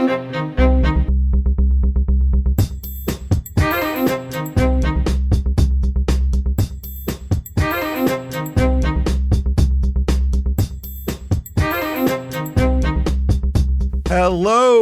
Hello,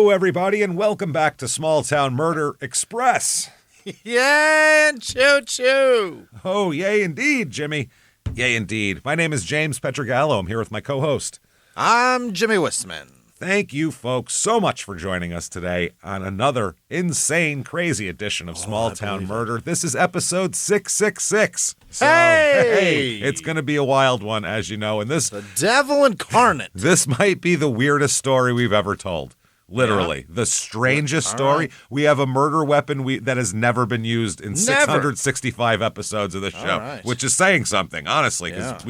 everybody, and welcome back to Small Town Murder Express. Yay and choo-choo. Oh, yay indeed, Jimmy. Yay indeed. My name is James Petrogallo. I'm here with my co-host. I'm Jimmy Wistman. Thank you, folks, so much for joining us today on another insane, crazy edition of Small Town Murder. This is episode 666. So, hey! It's going to be a wild one, as you know. And The devil incarnate. This might be the weirdest story we've ever told. Literally. The strangest story. Right. We have a murder weapon that has never been used in 665 episodes of the show, which is saying something, honestly, because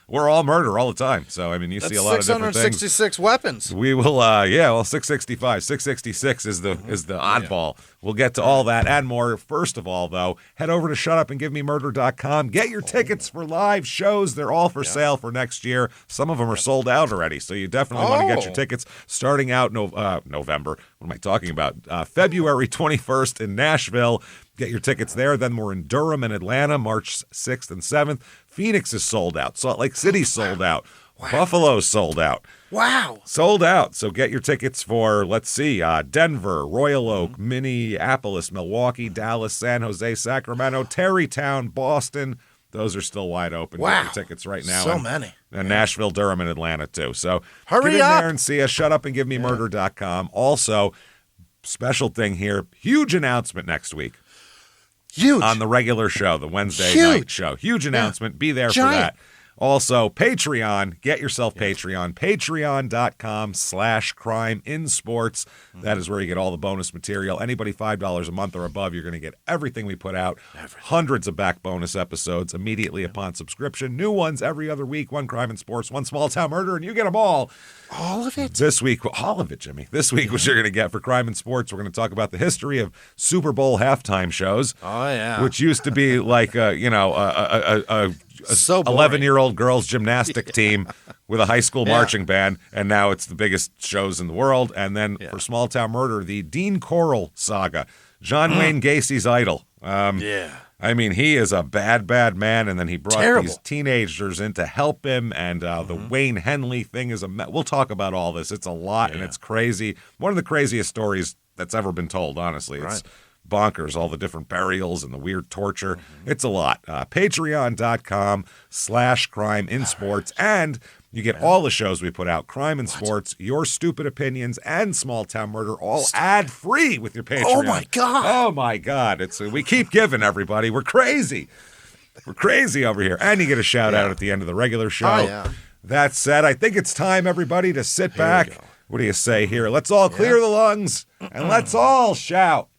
we're all murder all the time. So, I mean, see a lot of different things. 666 weapons. We will, 665. 666 is the oddball. We'll get to all that and more. First of all, though, head over to shutupandgivememurder.com. Get your tickets for live shows. They're all for sale for next year. Some of them are sold out already, so you definitely want to get your tickets starting out November. What am I talking about? February 21st in Nashville. Get your tickets there. Then we're in Durham and Atlanta, March 6th and 7th. Phoenix is sold out. Salt Lake City's sold out. Wow. Buffalo's sold out. Wow. Sold out. So get your tickets for, Denver, Royal Oak, Minneapolis, Milwaukee, Dallas, San Jose, Sacramento, Tarrytown, Boston. Those are still wide open. Wow. Get your tickets right now. So many. And Nashville, Durham, and Atlanta, too. So hurry get in up there and see us. Shutupandgivememurder.com. Also, special thing here. Huge announcement next week. Huge. On the regular show, the Wednesday night show. Huge announcement. Be there for that. Also, Patreon. Get yourself Patreon. Patreon.com/crimeinsports. That is where you get all the bonus material. Anybody $5 a month or above, you're going to get everything we put out. Hundreds of back bonus episodes immediately upon subscription. New ones every other week. One Crime and Sports, one Small Town Murder, and you get them all. All of it? This week, all of it, Jimmy. This week, what you're going to get for Crime and Sports, we're going to talk about the history of Super Bowl halftime shows. Oh, yeah. Which used to be like a 11-year-old girls gymnastic team with a high school marching band, and now it's the biggest shows in the world. And then for Small Town Murder, the Dean Corll saga, John Wayne Gacy's idol. I mean, he is a bad, bad man, and then he brought these teenagers in to help him, and the Wayne Henley thing is we'll talk about all this. It's a lot, and it's crazy. One of the craziest stories that's ever been told, honestly. It's bonkers, all the different burials and the weird torture. It's a lot. Patreon.com/crimeinsports, and you get all the shows we put out, Crime and Sports, Your Stupid Opinions, and Small Town Murder, all ad-free with your Patreon. Oh, my God. Oh, my God. We keep giving, everybody. We're crazy. We're crazy over here. And you get a shout-out at the end of the regular show. Oh, yeah. That said, I think it's time, everybody, to sit back. What do you say here? Let's all clear the lungs, and let's all shout.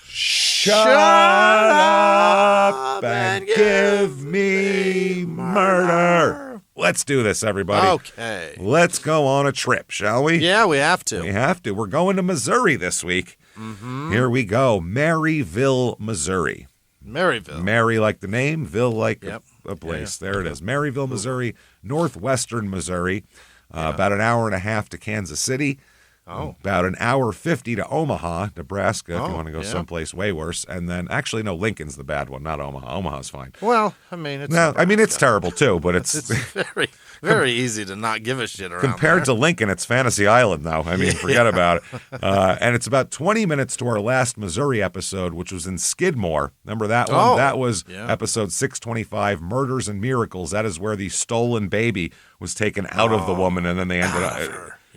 Shut up and give me murder. Let's do this, everybody. Okay. Let's go on a trip, shall we? Yeah, we have to. We have to. We're going to Missouri this week. Here we go. Maryville, Missouri. Maryville. Mary like the name, Ville like a place. There it is. Maryville, Missouri, northwestern Missouri. About an hour and a half to Kansas City. About an hour 50 to Omaha, Nebraska, if you want to go someplace way worse. And then, actually, no, Lincoln's the bad one, not Omaha. Omaha's fine. Well, I mean, it's terrible, too, but it's very, very easy to not give a shit around compared there. to Lincoln, it's Fantasy Island, though. I mean, forget about it. And it's about 20 minutes to our last Missouri episode, which was in Skidmore. Remember that one? That was episode 625, Murders and Miracles. That is where the stolen baby was taken out of the woman, and then they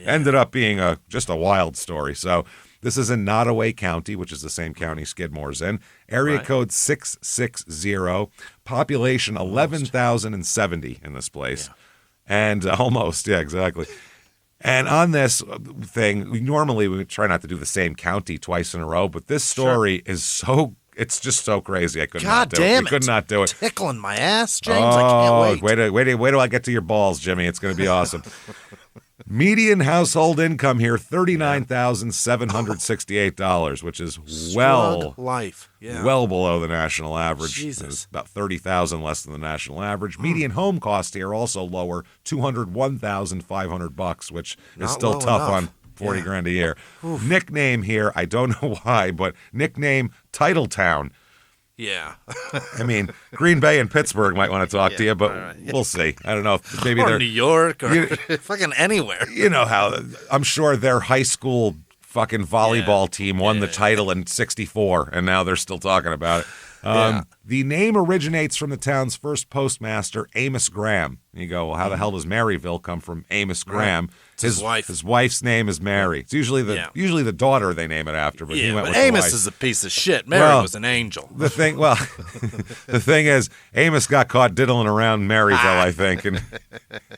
ended up being just a wild story. So this is in Nottoway County, which is the same county Skidmore's in. Area code 660, population 11,070 in this place. And almost, exactly. And on this thing, normally we try not to do the same county twice in a row, but this story is it's just so crazy. I could not do it. I could not do it. Tickling my ass, James. I can't wait. Wait till I get to your balls, Jimmy. It's going to be awesome. Median household income here, $39,768, which is well below the national average. Jesus. It's about $30,000 less than the national average. Median home cost here also lower, $201,500, which is still tough 40 grand a year. Oof. Nickname here, I don't know why, but nickname Titletown. Yeah. I mean, Green Bay and Pittsburgh might want to talk to you, but we'll see. I don't know if maybe they're New York or fucking anywhere. You know how I'm sure their high school fucking volleyball team won the title in '64, and now they're still talking about it. The name originates from the town's first postmaster, Amos Graham. And you go, well, how the hell does Maryville come from Amos Graham? It's his wife. His wife's name is Mary. It's usually the daughter they name it after, but he went with Amos the wife. is a piece of shit. Mary was an angel. The thing is, Amos got caught diddling around Maryville, I think, and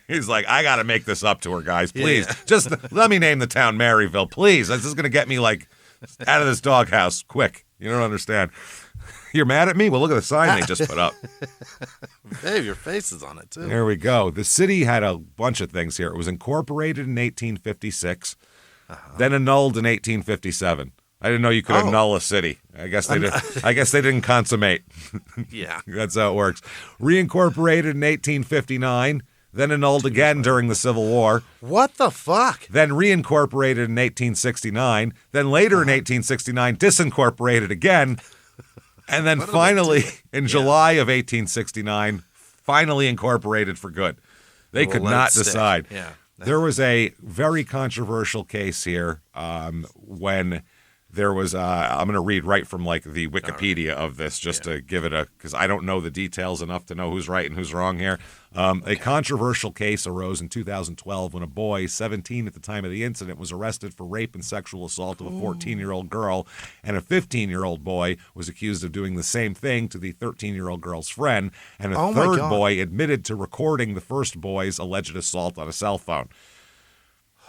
he's like, I got to make this up to her, guys. Please, just let me name the town Maryville, please. This is going to get me like out of this doghouse quick. You don't understand. You're mad at me? Well, look at the sign they just put up. Babe, your face is on it, too. There we go. The city had a bunch of things here. It was incorporated in 1856, then annulled in 1857. I didn't know you could annul a city. I guess they did. I guess they didn't consummate. Yeah. That's how it works. Reincorporated in 1859, then annulled again during the Civil War. What the fuck? Then reincorporated in 1869, then later in 1869 disincorporated again. And then finally, in July of 1869, finally incorporated for good. They could not decide. Yeah. There was a very controversial case here when there was, I'm going to read right from like the Wikipedia of this just to give it because I don't know the details enough to know who's right and who's wrong here. A controversial case arose in 2012 when a boy, 17 at the time of the incident, was arrested for rape and sexual assault of a 14-year-old girl, and a 15-year-old boy was accused of doing the same thing to the 13-year-old girl's friend, and a third boy admitted to recording the first boy's alleged assault on a cell phone.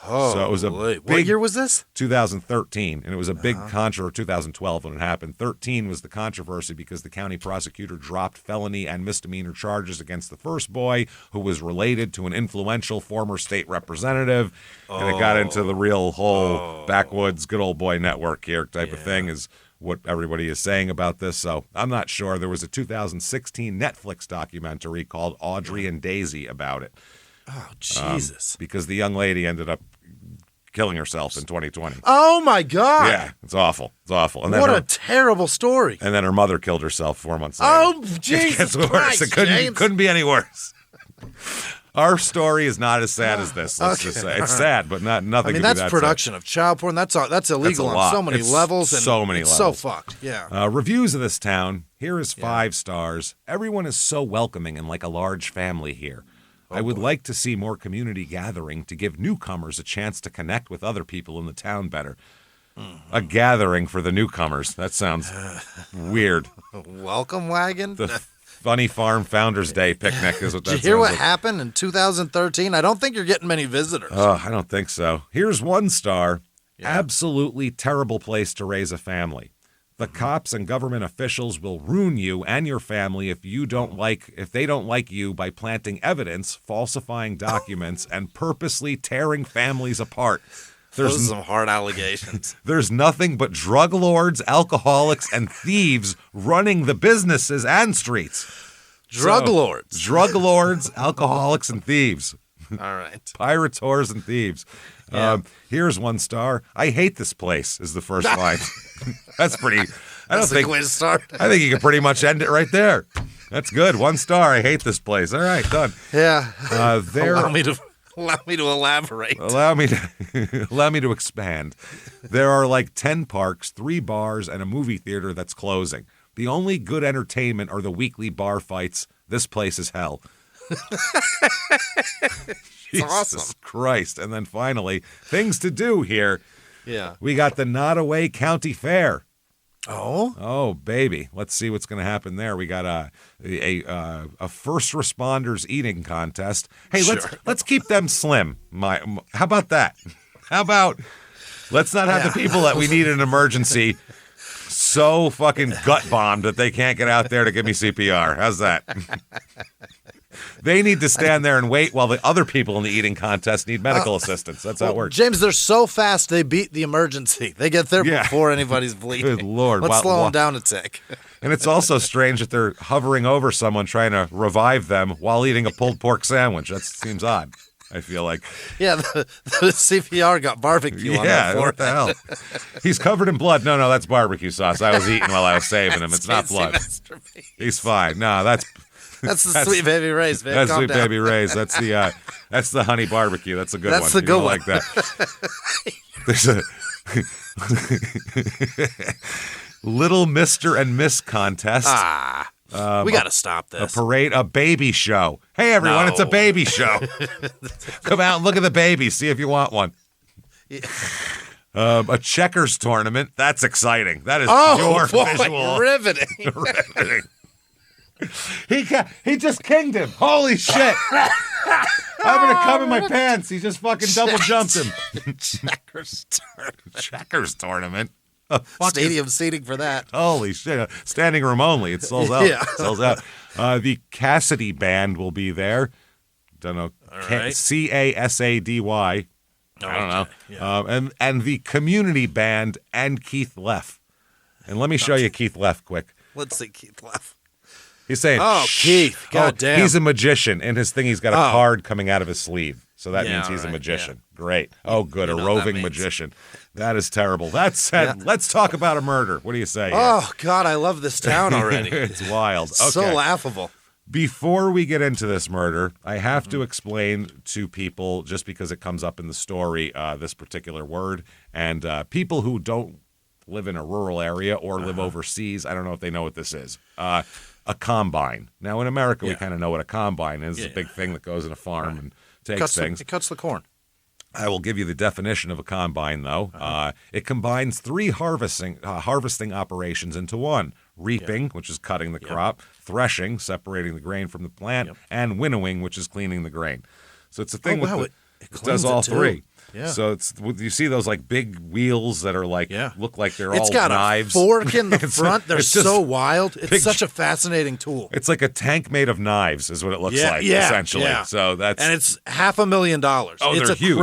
So it was a big, what year was this? 2013, and it was a big controversy. 2012 when it happened. 13 was the controversy because the county prosecutor dropped felony and misdemeanor charges against the first boy, who was related to an influential former state representative, and it got into the real whole backwoods good old boy network here type of thing is what everybody is saying about this. So I'm not sure. There was a 2016 Netflix documentary called Audrey and Daisy about it. Oh, Jesus. Because the young lady ended up killing herself in 2020. Oh, my God. Yeah, it's awful. It's awful. And then what a terrible story. And then her mother killed herself 4 months later. Oh, Jesus Christ, It couldn't be any worse. Our story is not as sad as this, let's just say. It's sad, but nothing I mean, that's production of child porn. That's illegal on so many levels. And so many levels. So fucked, yeah. Reviews of this town. Here is 5 stars. Everyone is so welcoming and like a large family here. I would like to see more community gathering to give newcomers a chance to connect with other people in the town better. A gathering for the newcomers. That sounds weird. Welcome wagon? The Funny Farm Founders Day picnic is what that sounds like. Did you hear what happened in 2013? I don't think you're getting many visitors. I don't think so. Here's 1 star. Yeah. Absolutely terrible place to raise a family. The cops and government officials will ruin you and your family if they don't like you by planting evidence, falsifying documents, and purposely tearing families apart. Those are some hard allegations. There's nothing but drug lords, alcoholics, and thieves running the businesses and streets. Drug lords, alcoholics, and thieves. All right. Pirates, whores, and thieves. Yeah. Here's 1 star. I hate this place is the first line. That's pretty. That's a good way to start. I think you can pretty much end it right there. That's good. 1 star. I hate this place. All right, done. Yeah. Allow me to elaborate. Allow me to expand. There are like 10 parks, 3 bars, and a movie theater that's closing. The only good entertainment are the weekly bar fights. This place is hell. Jesus awesome. Christ. And then finally, things to do here. Yeah. We got the Nottoway County Fair. Oh? Oh, baby. Let's see what's going to happen there. We got a first responders eating contest. Hey, let's keep them slim. How about that? How about let's not have the people that we need in an emergency so fucking gut bombed that they can't get out there to give me CPR. How's that? They need to stand there and wait while the other people in the eating contest need medical assistance. That's how it works. James, they're so fast they beat the emergency. They get there before anybody's bleeding. Good Lord. Let's slow them down a tick. And it's also strange that they're hovering over someone trying to revive them while eating a pulled pork sandwich. That seems odd. I feel like. Yeah, the CPR got barbecue on that floor. What the hell? He's covered in blood. No, that's barbecue sauce. I was eating while I was saving him. It's not blood. He's fine. No, that's the Sweet Baby Ray's, man. That's Calm Sweet down. Baby Ray's. That's the honey barbecue. That's a good one. That's the good one. Like that. There's a Little Mr. and Miss contest. We got to stop this. A parade, a baby show. Hey, everyone, It's a baby show. Come out and look at the babies. See if you want one. Yeah. A checkers tournament. That's exciting. That is pure visual. Riveting. Riveting. He just kinged him. Holy shit. I'm going to come in my pants. He just fucking double jumped him. Checkers tournament. Stadium seating for that. Holy shit. Standing room only. It sells out. Yeah. Sells out. The Cassidy Band will be there. Don't know. Right. Casady. I don't know. Yeah. And the Community Band and Keith Leff. And let me show you Keith Leff quick. Let's see Keith Leff. He's saying, Keith, goddamn. He's a magician. In his thing, he's got a card coming out of his sleeve. So that means he's a magician. Yeah. Great. Oh, good. A roving magician. That is terrible. That said, let's talk about a murder. What do you say? Oh, God, I love this town already. It's wild. Okay. So laughable. Before we get into this murder, I have to explain to people, just because it comes up in the story, this particular word. And people who don't live in a rural area or live overseas, I don't know if they know what this is. A combine. Now, in America, we kind of know what a combine is. It's a big thing that goes in a farm and takes things. It cuts the corn. I will give you the definition of a combine, though. It combines three harvesting operations into one. Reaping, which is cutting the crop. Threshing, separating the grain from the plant. And winnowing, which is cleaning the grain. So it's a thing it does all three. Yeah. So you see those like big wheels that are like look like they're all knives. It's got a fork in the front. They're so wild. It's such a fascinating tool. It's like a tank made of knives, is what it looks like, essentially. Yeah. So that's it's $500,000. Oh, it's they're huge.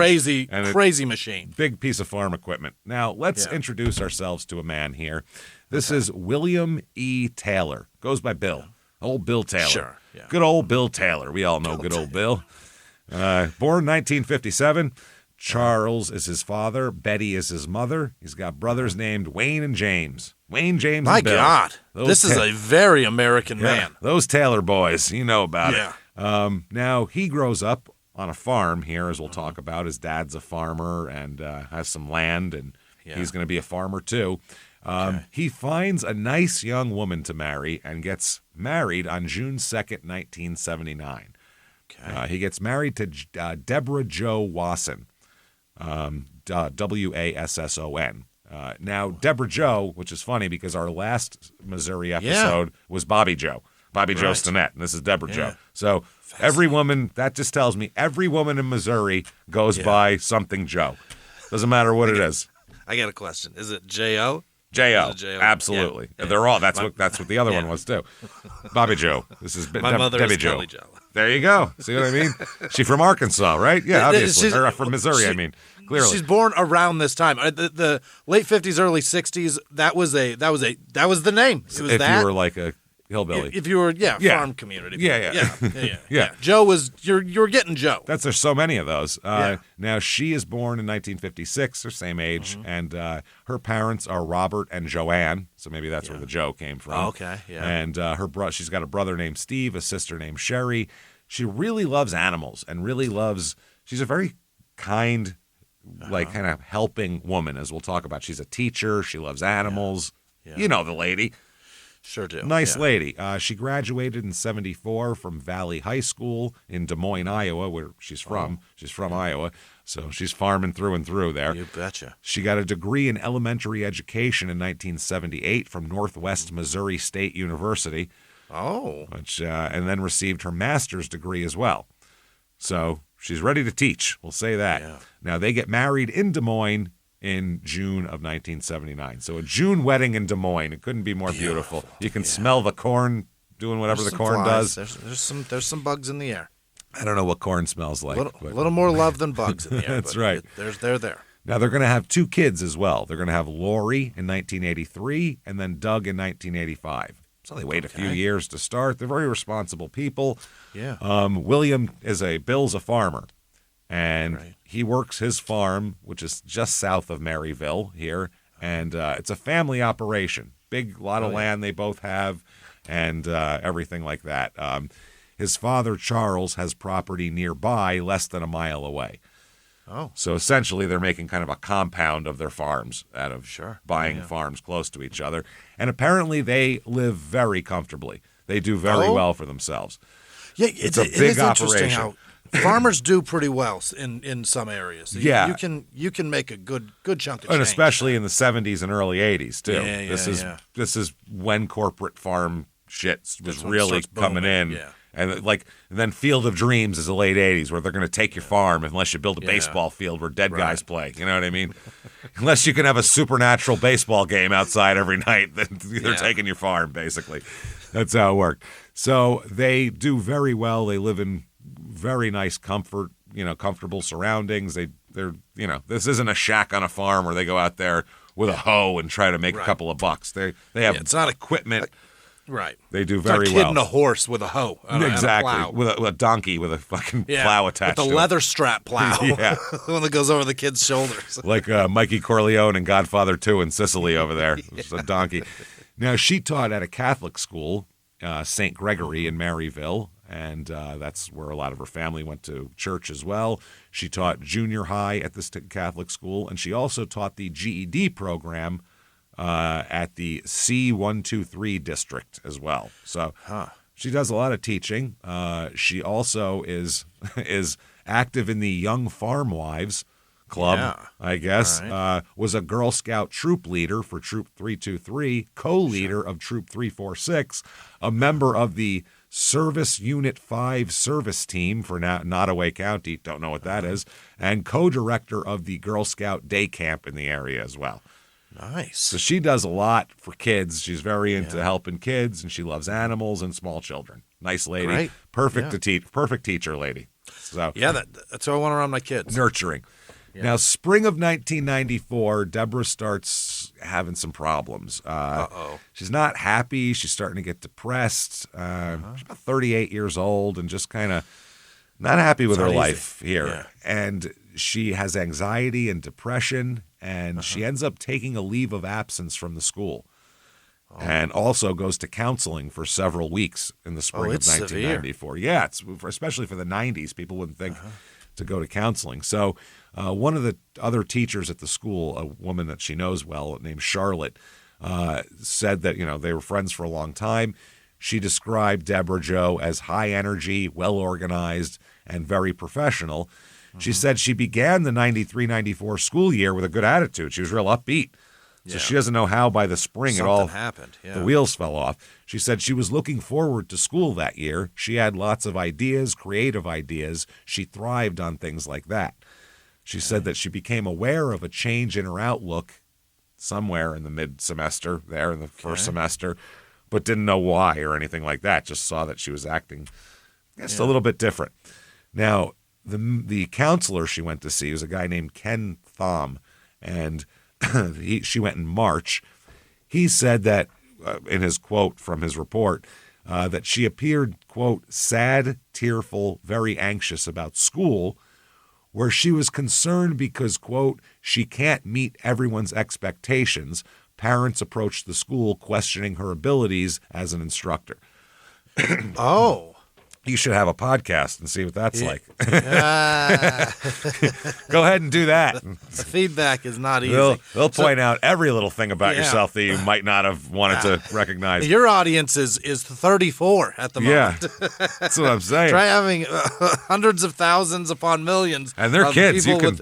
crazy machine. Big piece of farm equipment. Now let's introduce ourselves to a man here. This is William E. Taylor. Goes by Bill. Old Bill Taylor. Sure. Yeah. Good old Bill Taylor. We all know good old Bill. Born 1957. Charles is his father. Betty is his mother. He's got brothers named Wayne and James. Wayne, James, and Bill. My God. This is a very American man. Those Taylor boys. You know about it. Now, he grows up on a farm here, as we'll talk about. His dad's a farmer and has some land, and he's going to be a farmer too. He finds a nice young woman to marry and gets married on June 2nd, 1979. He gets married to Deborah Jo Wasson. Wasson. Now, Deborah Jo, which is funny because our last Missouri episode was Bobby Joe. Bobby Joe Stinnett, and this is Deborah Jo. So every woman, that just tells me every woman in Missouri goes by something Joe. Doesn't matter what it is. I got a question. Is it J.O.? J.O. Absolutely. Yeah. They're all. That's what the other one was too. Bobby Joe. This is my mother Debbie is Joe. Kelly Joe. There you go. See what I mean? She's from Arkansas, right? Yeah, obviously. Or from Missouri, I mean. Clearly. She's born around this time. The late 50s, early 60s, that was the name. It was if you were like a hillbilly. If you were, farm community. Yeah. Joe was, you're getting Joe. There's so many of those. Now, she is born in 1956, her same age, and her parents are Robert and Joanne, so maybe that's where the Joe came from. Oh, okay, yeah. And she's got a brother named Steve, a sister named Sherry. She really loves animals and she's a very kind, like kind of helping woman, as we'll talk about. She's a teacher. She loves animals. Yeah. You know the lady. Sure do. Nice lady. She graduated in 1974 from Valley High School in Des Moines, Iowa, where she's from. She's from Iowa, so she's farming through and through there. You betcha. She got a degree in elementary education in 1978 from Northwest Missouri State University. Oh. And then received her master's degree as well. So she's ready to teach. We'll say that. Yeah. Now, they get married in Des Moines in June of 1979. So a June wedding in Des Moines. It couldn't be more beautiful. You can smell the corn doing whatever the corn does. There's some bugs in the air. I don't know what corn smells like. A little more love than bugs in the air. That's right. They're there. Now, they're going to have two kids as well. They're going to have Lori in 1983 and then Doug in 1985. So they wait a few years to start. They're very responsible people. Yeah. Bill's a farmer. And he works his farm, which is just south of Maryville here, and it's a family operation. Big lot of land they both have, and everything like that. His father, Charles, has property nearby, less than a mile away. Oh. So essentially, they're making kind of a compound of their farms out of buying farms close to each other. And apparently, they live very comfortably. They do very well for themselves. Yeah, it's a big operation. How farmers do pretty well in some areas. Yeah, you can make a good chunk of change. And especially in the 70s and early 80s too. Yeah, this is when corporate farm shit was really coming in. Yeah. And then Field of Dreams is the late 80s, where they're going to take your farm unless you build a baseball field where dead guys play. You know what I mean? Unless you can have a supernatural baseball game outside every night, then they're taking your farm, basically. That's how it worked. So they do very well. They live in very nice comfortable surroundings. They're this isn't a shack on a farm where they go out there with a hoe and try to make a couple of bucks. They have it's not equipment. Right. They do it's very like well. Hitting a horse with a hoe. Exactly. And a plow. With a donkey with a fucking plow attached with to a leather strap plow. Yeah. The one that goes over the kid's shoulders. Like Mikey Corleone in Godfather 2 in Sicily over there. It's a donkey. Now, she taught at a Catholic school, St. Gregory in Maryville, and that's where a lot of her family went to church as well. She taught junior high at this Catholic school, and she also taught the GED program at the C123 district as well. So she does a lot of teaching. She also is active in the Young Farm Wives Club, I guess. Right. Was a Girl Scout troop leader for Troop 323, co-leader of Troop 346, a member of the Service Unit 5 service team for Nottoway County, don't know what that is, and co-director of the Girl Scout day camp in the area as well. Nice. So she does a lot for kids. She's very into helping kids, and she loves animals and small children. Nice lady. Great. Perfect to teach. Perfect teacher lady. So that's what I want around my kids. Nurturing. Yeah. Now, spring of 1994, Deborah starts having some problems. She's not happy. She's starting to get depressed. She's about 38 years old and just kind of not happy with her life here. Yeah. And she has anxiety and depression, and she ends up taking a leave of absence from the school. And also goes to counseling for several weeks in the spring of 1994. Severe. Yeah, it's especially for the 90s. People wouldn't think to go to counseling. So one of the other teachers at the school, a woman that she knows well named Charlotte, said that they were friends for a long time. She described Deborah Jo as high energy, well organized, and very professional. She said she began the 93-94 school year with a good attitude. She was real upbeat. So she doesn't know how by the spring Something it all happened. Yeah. The wheels fell off. She said she was looking forward to school that year. She had lots of ideas, creative ideas. She thrived on things like that. She said that she became aware of a change in her outlook somewhere in the mid-semester there in the first semester, but didn't know why or anything like that. Just saw that she was acting just a little bit different. Now, the counselor she went to see was a guy named Ken Thom, and she went in March. He said that, in his quote from his report, that she appeared, quote, sad, tearful, very anxious about school, where she was concerned because, quote, she can't meet everyone's expectations. Parents approached the school questioning her abilities as an instructor. You should have a podcast and see what that's like. Go ahead and do that. The feedback is not easy. They'll point out every little thing about yourself that you might not have wanted to recognize. Your audience is 34 at the moment. Yeah, that's what I'm saying. Try having hundreds of thousands upon millions. And they're kids. You can,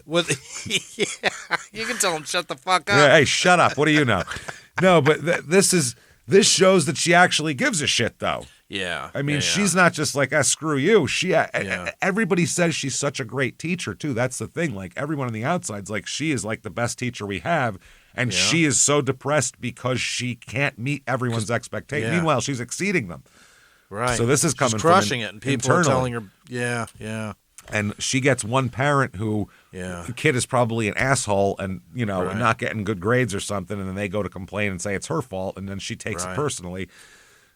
you can tell them, shut the fuck up. Yeah, hey, shut up. What do you know? No, but this shows that she actually gives a shit, though. Yeah. I mean, she's not just like, screw you. Everybody says she's such a great teacher, too. That's the thing. Like, everyone on the outside's like, she is like the best teacher we have. And she is so depressed because she can't meet everyone's expectations. Yeah. Meanwhile, she's exceeding them. Right. So this is coming she's crushing from it. And people internally. are telling her, yeah. And she gets one parent who the kid is probably an asshole and, not getting good grades or something. And then they go to complain and say it's her fault. And then she takes it personally.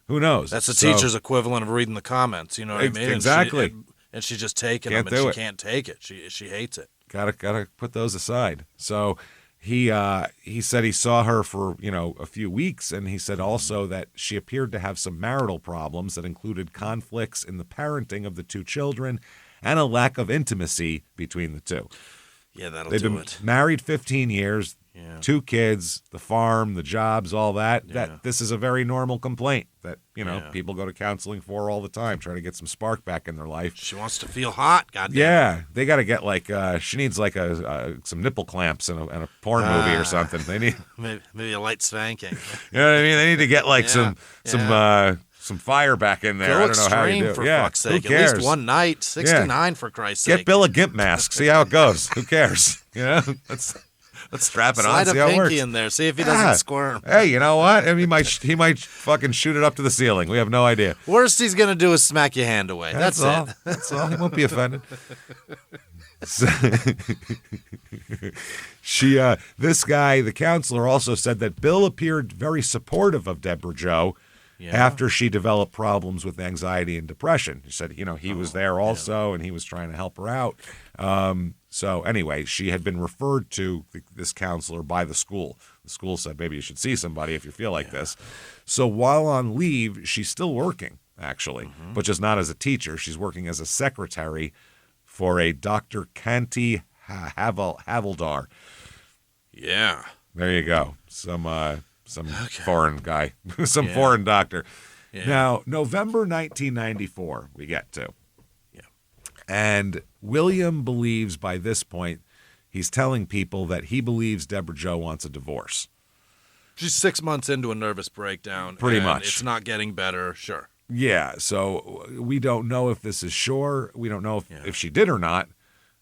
Who knows? That's the teacher's equivalent of reading the comments. You know what I mean? Exactly. And she's just taking them, and she can't take it. She hates it. Gotta put those aside. So he said he saw her for a few weeks, and he said also that she appeared to have some marital problems that included conflicts in the parenting of the two children and a lack of intimacy between the two. Yeah, They've been married 15 years. Yeah. 2 kids, the farm, the jobs, all that. Yeah. That this is a very normal complaint that people go to counseling for all the time, trying to get some spark back in their life. She wants to feel hot. Goddamn. Yeah, they got to get she needs some nipple clamps and a porn movie or something. They need maybe a light spanking. You know what I mean? They need to get some fire back in there. Go I don't know how you do it. For fuck's sake. Who cares? At least one night, 69 for Christ's sake. Get Bill a gimp mask. See how it goes. Who cares? Let's strap it on. See how it works. Slide a pinky in there. See if he doesn't squirm. Hey, you know what? I mean, he might fucking shoot it up to the ceiling. We have no idea. Worst he's gonna do is smack your hand away. That's all. It. That's all. He won't be offended. This guy, the counselor, also said that Bill appeared very supportive of Deborah Jo after she developed problems with anxiety and depression. He said, he was there also, and he was trying to help her out. So anyway, she had been referred to this counselor by the school. The school said, maybe you should see somebody if you feel like this. So while on leave, she's still working, actually, but just not as a teacher. She's working as a secretary for a Dr. Kanti Havildar. Yeah. There you go. Some foreign guy, foreign doctor. Yeah. Now, November 1994, we get to. Yeah. And William believes by this point, he's telling people that he believes Deborah Jo wants a divorce. She's 6 months into a nervous breakdown. Pretty much. It's not getting better, sure. Yeah, so we don't know if this is sure. We don't know if she did or not.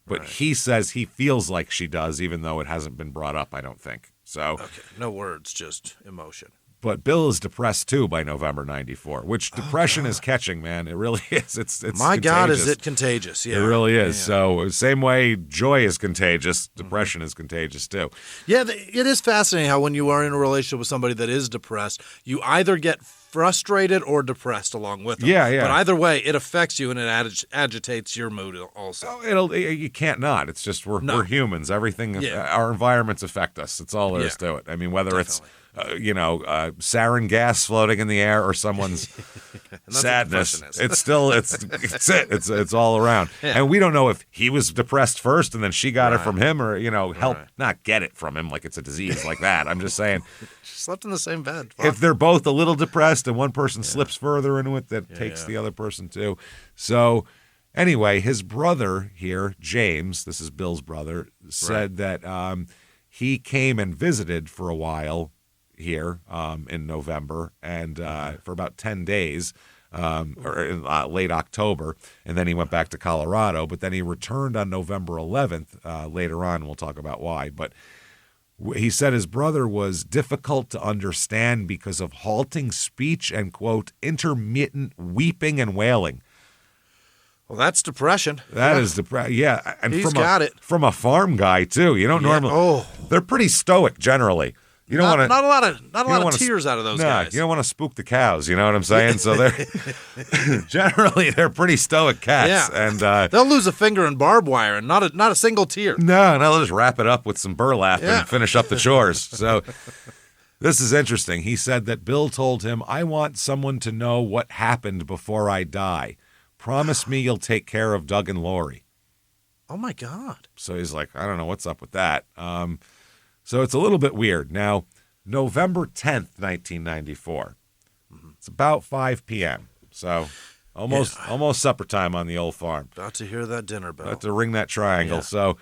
But he says he feels like she does, even though it hasn't been brought up, I don't think. So, okay, no words, just emotion. But Bill is depressed, too, by November 94, which depression is catching, man. It really is. It's My contagious. God, is it contagious. Yeah. It really is. Yeah. So same way joy is contagious, depression is contagious, too. Yeah, it is fascinating how when you are in a relationship with somebody that is depressed, you either get frustrated or depressed along with them. Yeah. But either way, it affects you and it agitates your mood also. You can't not. It's just we're humans. Everything, our environments affect us. That's all there is to it. I mean, whether it's sarin gas floating in the air or someone's sadness, it's all around. Yeah. And we don't know if he was depressed first and then she got it from him, or help not get it from him like it's a disease like that. I'm just saying. She slept in the same bed. Wow. If they're both a little depressed and one person slips further into it, that takes the other person too. So anyway, his brother here, James, this is Bill's brother, said that he came and visited for a while here in November and for about 10 days or in late October, and then he went back to Colorado, but then he returned on November 11th. Later on, we'll talk about why. But he said his brother was difficult to understand because of halting speech and, quote, intermittent weeping and wailing. Well, that's depression. That is depression. Yeah. And he's got it. From a farm guy, too. You don't normally. They're pretty stoic generally. You don't want to. Not a lot of tears out of those guys. You don't want to spook the cows. You know what I'm saying? So they're generally pretty stoic cats, and they'll lose a finger in barbed wire and not a single tear. No, they'll just wrap it up with some burlap and finish up the chores. So this is interesting. He said that Bill told him, "I want someone to know what happened before I die. Promise me you'll take care of Doug and Lori." Oh my God! So he's like, I don't know what's up with that. So it's a little bit weird. Now, November 10th, 1994. It's about 5 p.m. So almost supper time on the old farm. About to hear that dinner bell. About to ring that triangle. Yeah. So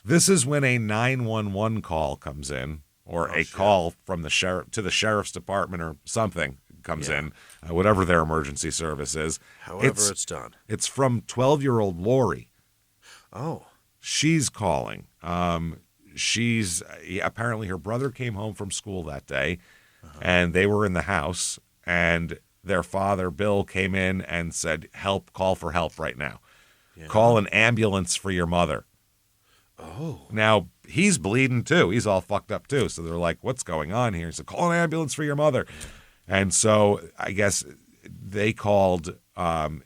this is when a 911 call comes in, or call from the sheriff to the sheriff's department or something comes in, whatever their emergency service is. However it's done. It's from 12-year-old Lori. Oh. She's calling. Apparently her brother came home from school that day, and they were in the house, and their father, Bill, came in and said, call for help right now. Yeah. Call an ambulance for your mother. Oh. Now, he's bleeding too. He's all fucked up too. So they're like, what's going on here? He said, call an ambulance for your mother. And so I guess they called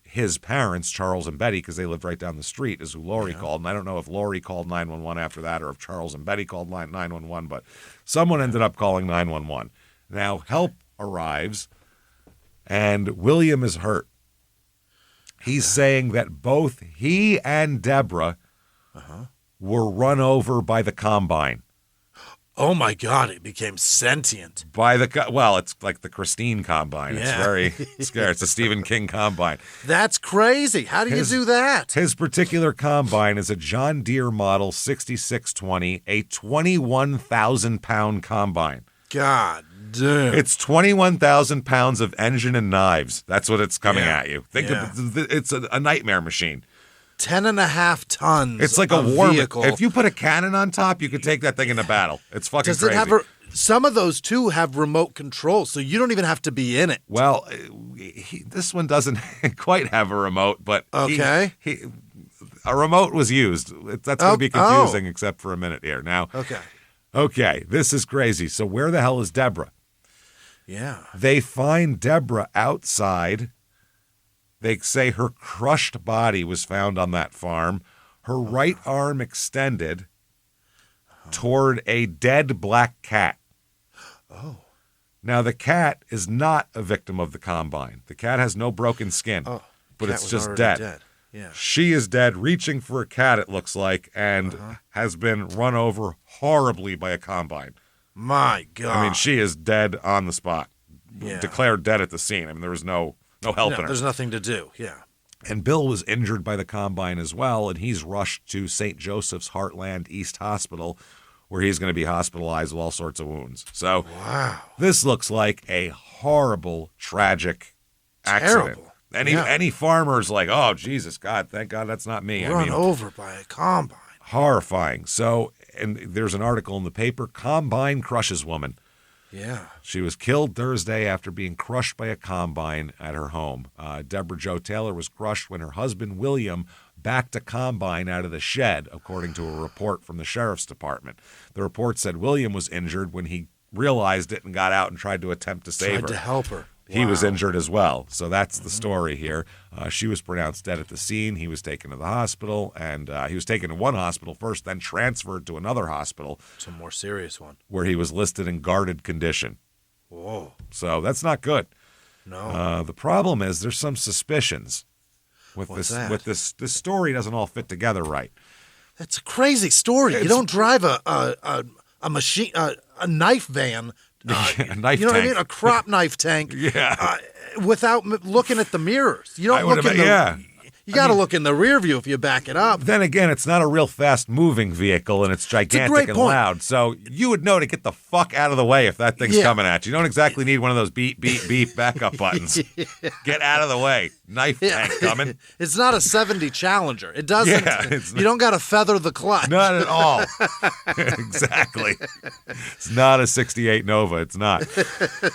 his parents, Charles and Betty, because they lived right down the street, is who Lori called. And I don't know if Lori called 911 after that or if Charles and Betty called 911, but someone ended up calling 911. Now, help arrives, and William is hurt. He's saying that both he and Deborah were run over by the combine. Oh, my God, it became sentient. Well, it's like the Christine combine. Yeah. It's very scary. It's a Stephen King combine. That's crazy. How do you do that? His particular combine is a John Deere model 6620, a 21,000-pound combine. God damn. It's 21,000 pounds of engine and knives. That's what it's coming at you. Think of it's a nightmare machine. 10.5 tons. It's like a war vehicle. If you put a cannon on top, you could take that thing into battle. It's fucking crazy. It have some of those too have remote control, so you don't even have to be in it. Well, this one doesn't quite have a remote, but okay, a remote was used. That's going to be confusing, except for a minute here. Now, okay, this is crazy. So where the hell is Deborah? Yeah, they find Deborah outside. They say her crushed body was found on that farm, her right arm extended toward a dead black cat. Oh. Now, the cat is not a victim of the combine. The cat has no broken skin, but it's just dead. Yeah. She is dead, reaching for a cat, it looks like, and has been run over horribly by a combine. My God. I mean, she is dead on the spot, declared dead at the scene. I mean, there was no helping her. There's nothing to do, And Bill was injured by the combine as well, and he's rushed to St. Joseph's Heartland East Hospital, where he's going to be hospitalized with all sorts of wounds. So this looks like a horrible, tragic accident. Terrible. Any farmer's like, oh, Jesus, God, thank God that's not me. Run over by a combine. Horrifying. So, and there's an article in the paper, Combine Crushes Woman. Yeah. She was killed Thursday after being crushed by a combine at her home. Deborah Jo Taylor was crushed when her husband, William, backed a combine out of the shed, according to a report from the sheriff's department. The report said William was injured when he realized it and got out and tried to attempt to save her. Tried to help her. He was injured as well. So that's the story here. She was pronounced dead at the scene. He was taken to the hospital, and he was taken to one hospital first, then transferred to another hospital. It's a more serious one. Where he was listed in guarded condition. Whoa. So that's not good. No. The problem is there's some suspicions with this story doesn't all fit together right. That's a crazy story. You don't drive a machine, a knife van. A knife you know tank. what I mean? A crop knife tank. Without looking at the mirrors. You don't look in the. You got to look in the rear view if you back it up. Then again, it's not a real fast-moving vehicle, and it's gigantic and loud. So you would know to get the fuck out of the way if that thing's coming at you. You don't exactly need one of those beep, beep, beep backup buttons. Get out of the way. Knife tank coming. It's not a 70 Challenger. It doesn't. You don't got to feather the clutch. Not at all. Exactly. It's not a 68 Nova. It's not.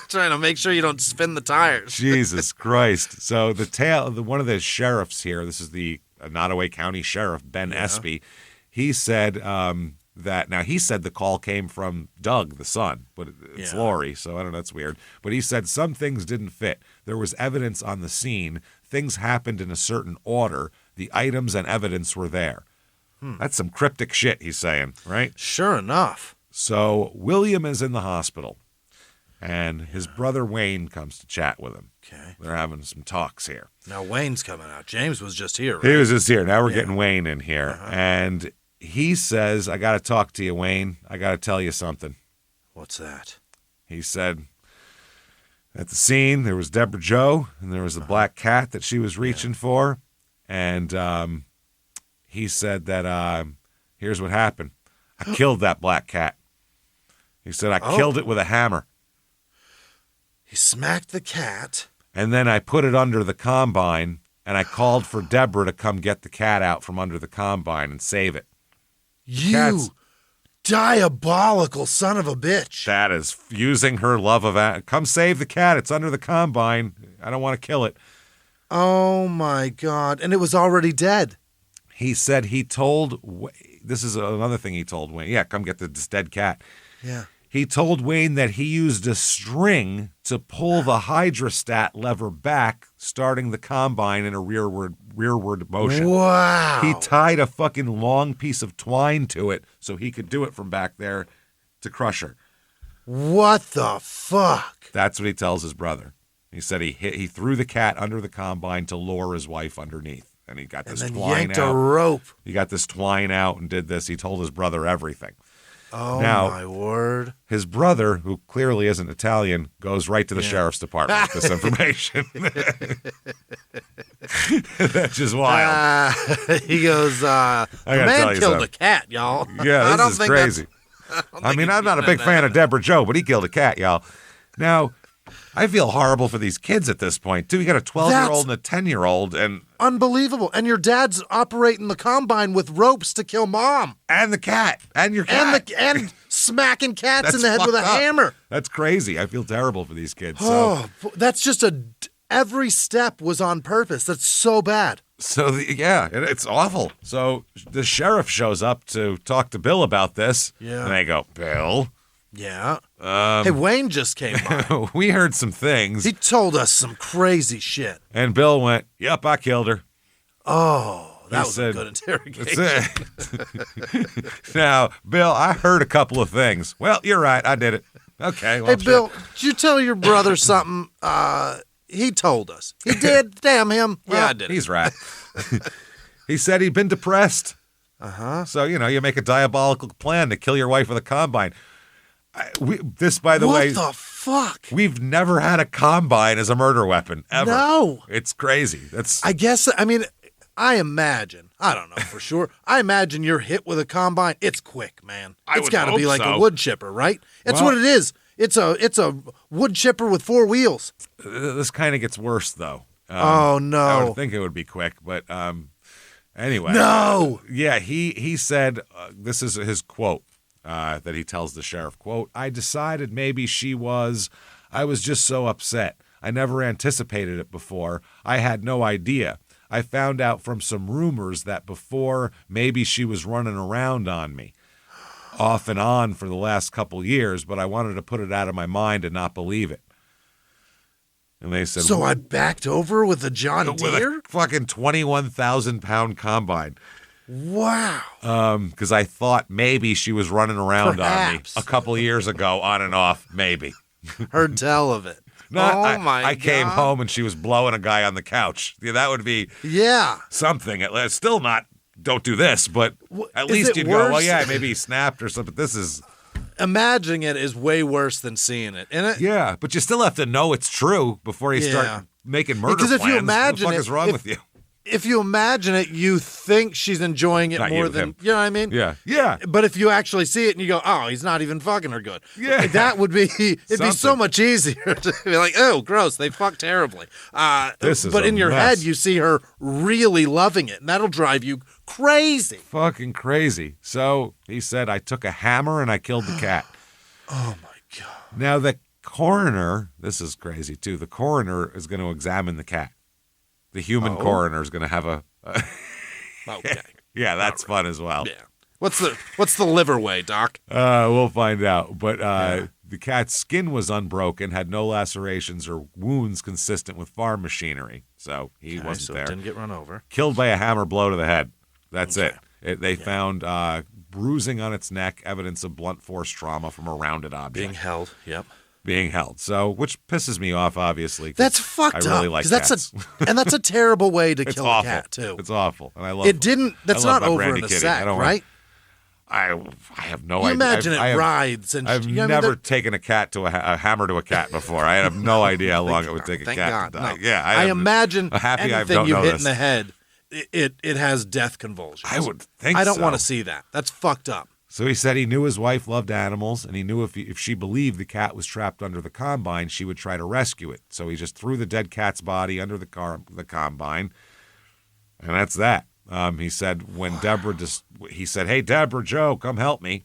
Trying to make sure you don't spin the tires. Jesus Christ. So one of the sheriffs here, this is the Nottoway County Sheriff, Ben Espy, he said he said the call came from Doug, the son, but it's Lori, so I don't know, that's weird. But he said some things didn't fit. There was evidence on the scene. Things happened in a certain order. The items and evidence were there. That's some cryptic shit he's saying, right? Sure enough. So William is in the hospital, and his brother Wayne comes to chat with him. Okay. They're having some talks here. Now Wayne's coming out. James was just here, right? He was just here. Now we're getting Wayne in here. And he says, I got to talk to you, Wayne. I got to tell you something. What's that? He said, at the scene, there was Deborah Jo, and there was a black cat that she was reaching for. And he said that, here's what happened. I killed that black cat. He said, I killed it with a hammer. He smacked the cat. And then I put it under the combine, and I called for Deborah to come get the cat out from under the combine and save it. You diabolical son of a bitch. That is using her love of... Come save the cat. It's under the combine. I don't want to kill it. Oh, my God. And it was already dead. He said he told... This is another thing he told Wayne. Yeah, come get this dead cat. Yeah. He told Wayne that he used a string to pull the hydrostat lever back, starting the combine in a rearward motion. Wow. He tied a fucking long piece of twine to it so he could do it from back there to crush her. What the fuck? That's what he tells his brother. He said he threw the cat under the combine to lure his wife underneath. And he got this twine yanked out. A rope. He got this twine out and did this. He told his brother everything. Oh, now, my word. His brother, who clearly isn't Italian, goes right to the sheriff's department with this information. That's just wild. He goes, the man killed a cat, y'all. Yeah, this is crazy. I mean, I'm not a big fan of Deborah Joe, but he killed a cat, y'all. Now, I feel horrible for these kids at this point, too. You got a 12-year-old and a 10-year-old, and unbelievable. And your dad's operating the combine with ropes to kill mom. And the cat. And your cat. And smacking cats in the head with a hammer. That's crazy. I feel terrible for these kids. Oh, that's just every step was on purpose. That's so bad. So, it's awful. So the sheriff shows up to talk to Bill about this. Yeah. And they go, Bill? Yeah. Hey, Wayne just came by. We heard some things. He told us some crazy shit. And Bill went, yep, I killed her. Oh, that was a good interrogation. Now, Bill, I heard a couple of things. Well, you're right. I did it. Okay. Well, hey, Bill, did you tell your brother something? He told us. He did? Damn him. Well, yeah, I did. He's right. He said he'd been depressed. Uh-huh. So, you make a diabolical plan to kill your wife with a combine. By the way. What the fuck? We've never had a combine as a murder weapon, ever. No. It's crazy. I imagine, I don't know for sure, I imagine you're hit with a combine. It's quick, man. It's got to be like a wood chipper, right? It's what it is. It's a wood chipper with four wheels. This kind of gets worse, though. Oh, no. I would think it would be quick, but anyway. No. Yeah, he said, this is his quote. That he tells the sheriff, quote, I decided maybe I was just so upset. I never anticipated it before. I had no idea. I found out from some rumors that before maybe she was running around on me off and on for the last couple years, but I wanted to put it out of my mind and not believe it. And they said, so I backed over with a John Deere? With a fucking 21,000-pound combine. Wow. Because I thought maybe she was running around on me a couple of years ago, on and off, maybe. Heard tell of it. I came home and she was blowing a guy on the couch. Yeah, that would be something. It's still not, don't do this, but at least you'd go, well, yeah, maybe he snapped or something. This is... Imagining it is way worse than seeing it, isn't it? Yeah, but you still have to know it's true before you start making murder plans. Because if you imagine what the fuck is wrong with you? If you imagine it, you think she's enjoying it more than, you know what I mean? Yeah. Yeah. But if you actually see it and you go, oh, he's not even fucking her good. Yeah. That would be, it'd be so much easier to be like, oh, gross, they fucked terribly. But in your head, you see her really loving it, and that'll drive you crazy. Fucking crazy. So he said, I took a hammer and I killed the cat. Oh, my God. Now, the coroner, this is crazy too, the coroner is going to examine the cat. The human coroner is going to have a... Okay. Yeah, that's fun as well. Yeah. What's the liver way, Doc? We'll find out. But the cat's skin was unbroken, had no lacerations or wounds consistent with farm machinery. So he wasn't there. Didn't get run over. Killed by a hammer blow to the head. That's it. They found bruising on its neck, evidence of blunt force trauma from a rounded object. Being held, yep. Being held. So, which pisses me off, obviously. That's fucked up. I really like cats. And that's a terrible way to kill a cat, too. It's awful. And I love it. That's not over in a sack, right? I have no idea. You imagine it writhes. I've never taken a cat to a hammer to a cat before. I have no idea how long it would take a cat to die. No. Yeah, I imagine happy anything you hit in the head, it has death convulsions. I would think so. I don't want to see that. That's fucked up. So he said he knew his wife loved animals, and he knew if she believed the cat was trapped under the combine, she would try to rescue it. So he just threw the dead cat's body under the combine, and that's that. He said he said, "Hey, Deborah Joe, come help me."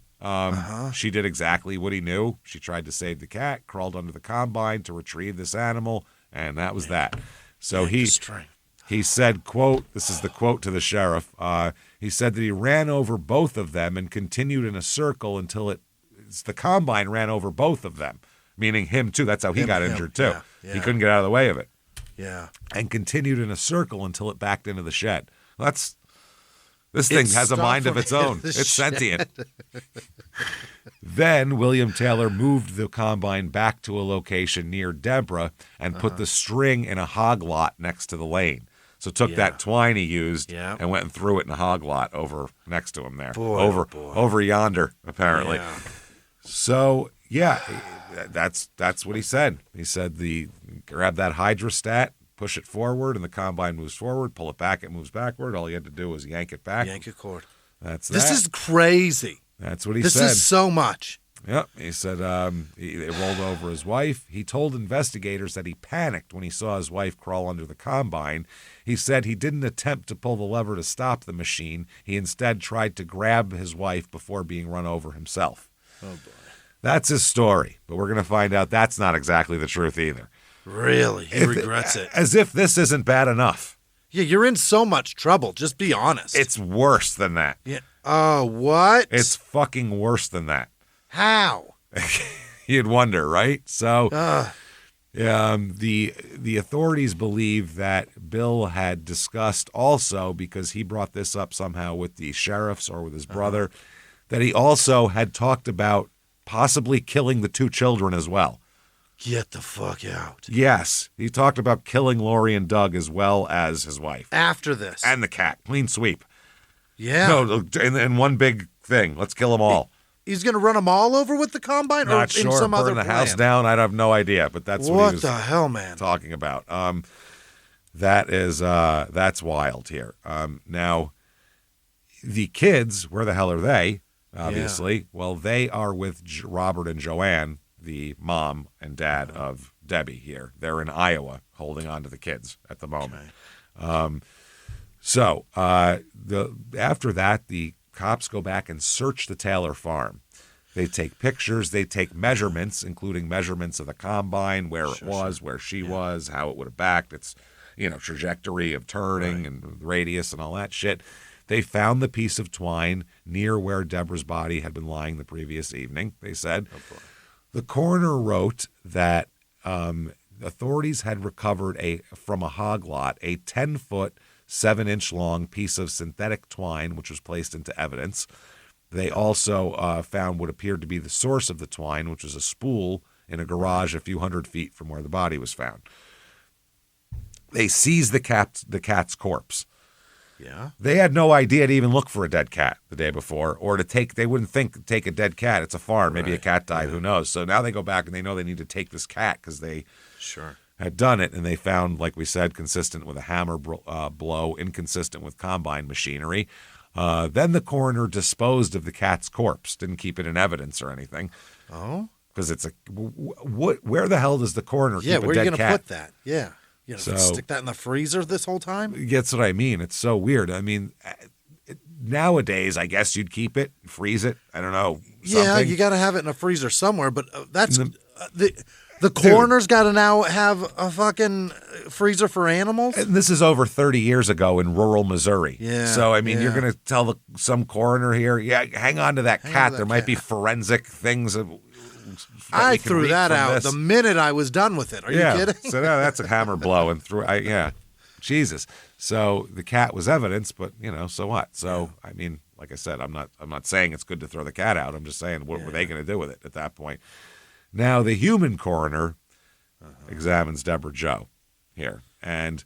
She did exactly what he knew. She tried to save the cat, crawled under the combine to retrieve this animal, and that was that. So he said, quote, this is the quote to the sheriff, he said that he ran over both of them and continued in a circle until it the combine ran over both of them, meaning him too. That's how he got injured too. He couldn't get out of the way of it. Yeah. And continued in a circle until it backed into the shed. This thing has a mind of its own. It's sentient. Then William Taylor moved the combine back to a location near Deborah and put the string in a hog lot next to the lane. So took that twine he used and went and threw it in a hog lot over next to him there. Over yonder, apparently. Yeah. So, that's what he said. He said grab that hydrostat, push it forward, and the combine moves forward. Pull it back, it moves backward. All you had to do was yank it back. Yank a cord. This is crazy. That's what he said. This is so much. Yep. He said it rolled over his wife. He told investigators that he panicked when he saw his wife crawl under the combine. He said he didn't attempt to pull the lever to stop the machine. He instead tried to grab his wife before being run over himself. Oh, boy. That's his story, but we're going to find out that's not exactly the truth either. Really? He regrets it. As if this isn't bad enough. Yeah, you're in so much trouble. Just be honest. It's worse than that. Yeah. Oh, what? It's fucking worse than that. How? You'd wonder, right? So, the authorities believe that Bill had discussed also, because he brought this up somehow with the sheriffs or with his brother, that he also had talked about possibly killing the two children as well. Get the fuck out. Yes. He talked about killing Lori and Doug as well as his wife. After this. And the cat. Clean sweep. Yeah. No, in one big thing. Let's kill them all. He's going to run them all over with the combine? Not or in sure. some Burn other the plan? house down. I have no idea, but that's what he was the hell, man? talking about. That's wild here. Now, the kids, where the hell are they? Obviously. Yeah. Well, they are with Robert and Joanne, the mom and dad of Debbie here. They're in Iowa holding on to the kids at the moment. Okay. After that, the cops go back and search the Taylor farm. They take pictures, they take measurements, including measurements of the combine, where it was, where she was, how it would have backed, its trajectory of turning and radius and all that shit. They found the piece of twine near where Deborah's body had been lying the previous evening, they said. Oh, boy. The coroner wrote that authorities had recovered from a hog lot a 10-foot, 7-inch long piece of synthetic twine, which was placed into evidence. They also found what appeared to be the source of the twine, which was a spool in a garage a few hundred feet from where the body was found. They seized the cat's corpse. Yeah. They had no idea to even look for a dead cat the day before, or they wouldn't take a dead cat. It's a farm. Maybe a cat died. Who knows? So now they go back and they know they need to take this cat because they had done it. And they found, like we said, consistent with a hammer blow, inconsistent with combine machinery. Then the coroner disposed of the cat's corpse, didn't keep it in evidence or anything. Oh? Because it's where the hell does the coroner keep a dead cat? Yeah, where are you going to put that? Yeah. Stick that in the freezer this whole time? That's what I mean. It's so weird. I mean, nowadays, I guess you'd keep it, freeze it. I don't know. Something. Yeah, you got to have it in a freezer somewhere. But that's the coroner's got to now have a fucking freezer for animals. And this is over 30 years ago in rural Missouri. Yeah. So I mean, you're going to tell some coroner here, hang on to that cat. There might be forensic things. I threw that out the minute I was done with it. Are you kidding? So that's a hammer blow and through. Jesus. So the cat was evidence, but so what? So I mean, like I said, I'm not saying it's good to throw the cat out. I'm just saying what were they going to do with it at that point? Now the human coroner examines Deborah Joe here, and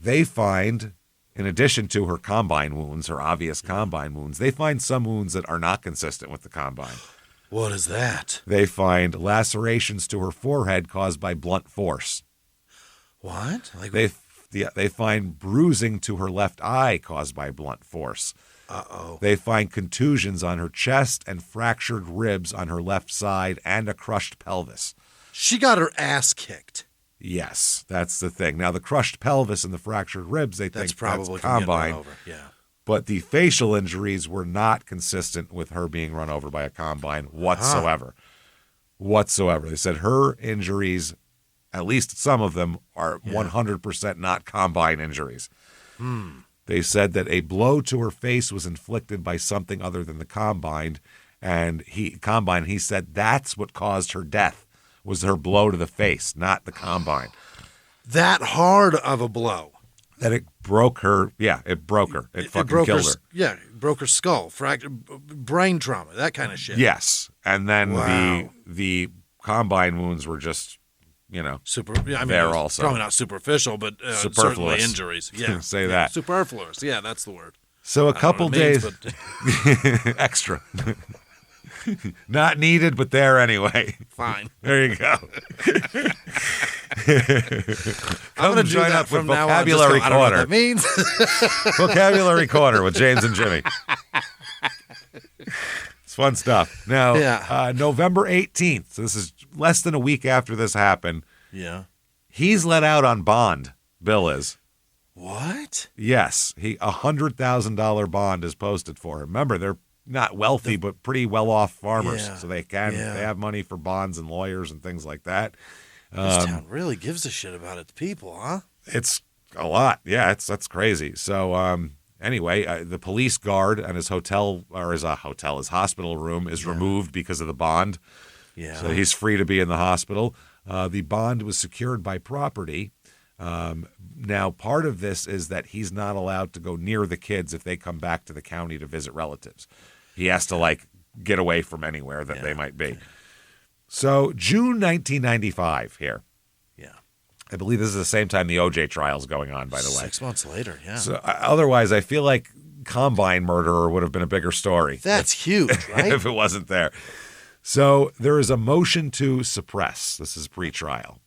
they find, in addition to her combine wounds, her obvious combine wounds, they find some wounds that are not consistent with the combine. What is that? They find lacerations to her forehead caused by blunt force. What? They find bruising to her left eye caused by blunt force. Uh-oh. They find contusions on her chest and fractured ribs on her left side and a crushed pelvis. She got her ass kicked. Yes, that's the thing. Now, the crushed pelvis and the fractured ribs, they think that's combine. Over. Yeah. But the facial injuries were not consistent with her being run over by a combine whatsoever. Whatsoever. They said her injuries, at least some of them, are 100% not combine injuries. They said that a blow to her face was inflicted by something other than the combine, And he said that's what caused her death, was her blow to the face, not the combine. That hard of a blow. That it broke her. Yeah, it broke her. It fucking killed her. Yeah, broke her skull, fractured, brain trauma, that kind of shit. Yes. And then the combine wounds were just, there also. Probably not superficial, but certainly injuries. Yeah. Say that. Superfluous. Yeah, that's the word. So a couple days. Extra. Not needed, but there anyway. Fine. There you go. I'm going to join up from now on. Vocabulary Corner. I don't know what that means. Vocabulary Corner with James and Jimmie. It's fun stuff. Now, November 18th, so this is less than a week after this happened. Yeah. He's let out on bond. Bill is. What? Yes. $100,000 bond is posted for him. Remember, they're not wealthy, but pretty well-off farmers. Yeah. So they have money for bonds and lawyers and things like that. This town really gives a shit about its people, huh? It's a lot. Yeah, that's crazy. So anyway, the police guard and his hospital room is removed because of the bond. Yeah. So he's free to be in the hospital. The bond was secured by property. Now, part of this is that he's not allowed to go near the kids if they come back to the county to visit relatives. He has to, get away from anywhere that they might be. So, June 1995 here. Yeah. I believe this is the same time the OJ trial is going on, by the way. 6 months later, yeah. So, otherwise, I feel like Combine murderer would have been a bigger story. That's huge, right? If it wasn't there. So, there is a motion to suppress. This is pre-trial.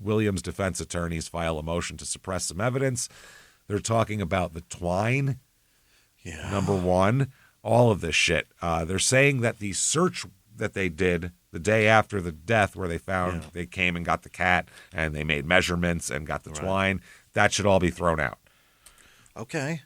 Williams' defense attorneys file a motion to suppress some evidence. They're talking about the twine, number one, all of this shit. They're saying that the search that they did the day after the death where they came and got the cat and they made measurements and got the twine, that should all be thrown out. Okay.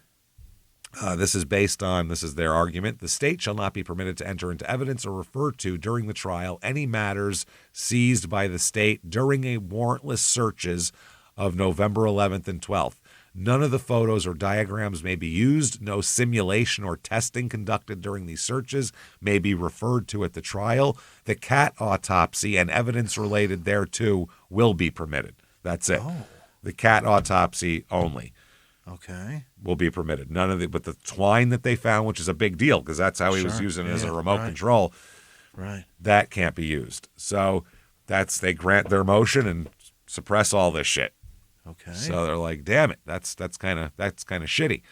This is their argument. The state shall not be permitted to enter into evidence or refer to during the trial any matters seized by the state during a warrantless searches of November 11th and 12th. None of the photos or diagrams may be used. No simulation or testing conducted during these searches may be referred to at the trial. The cat autopsy and evidence related thereto will be permitted. That's it. Oh. The cat autopsy only. Okay. Will be permitted. None of but the twine that they found, which is a big deal because that's how he was using it as a remote control. Right. That can't be used. So they grant their motion and suppress all this shit. Okay. So they're like, damn it, that's kind of shitty.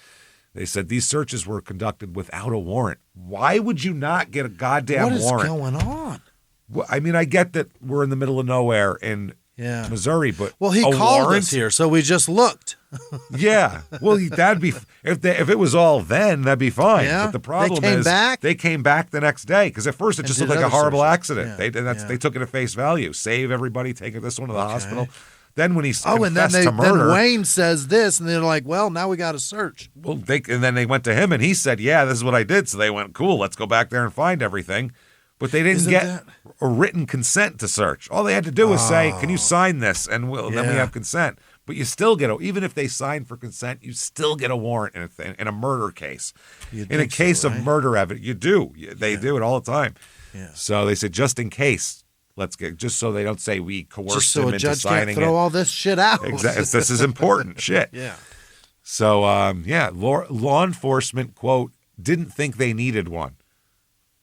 They said these searches were conducted without a warrant. Why would you not get a goddamn warrant? What is going on? Well, I mean, I get that we're in the middle of nowhere in Missouri, but he called us here, so we just looked. Yeah, well, that'd be if it was all then, that'd be fine. Yeah. But the problem they came back the next day because at first it just looked like a horrible accident. Yeah. They took it at face value. Save everybody, take this one to the hospital. Then when he confessed to murder, then Wayne says this, and they're like, "Well, now we got to search." Well, and then they went to him, and he said, "Yeah, this is what I did." So they went, "Cool, let's go back there and find everything." But they didn't get a written consent to search. All they had to do was say, "Can you sign this?" And then we have consent. But you still get even if they sign for consent, you still get a warrant in a murder case. In a case of murder evidence, you do. They do it all the time. Yeah. So they said, just in case. Let's get just so they don't say we coerced him into signing it. Just so a judge can't throw all this shit out. Exactly. This is important shit. Yeah. So law enforcement quote didn't think they needed one.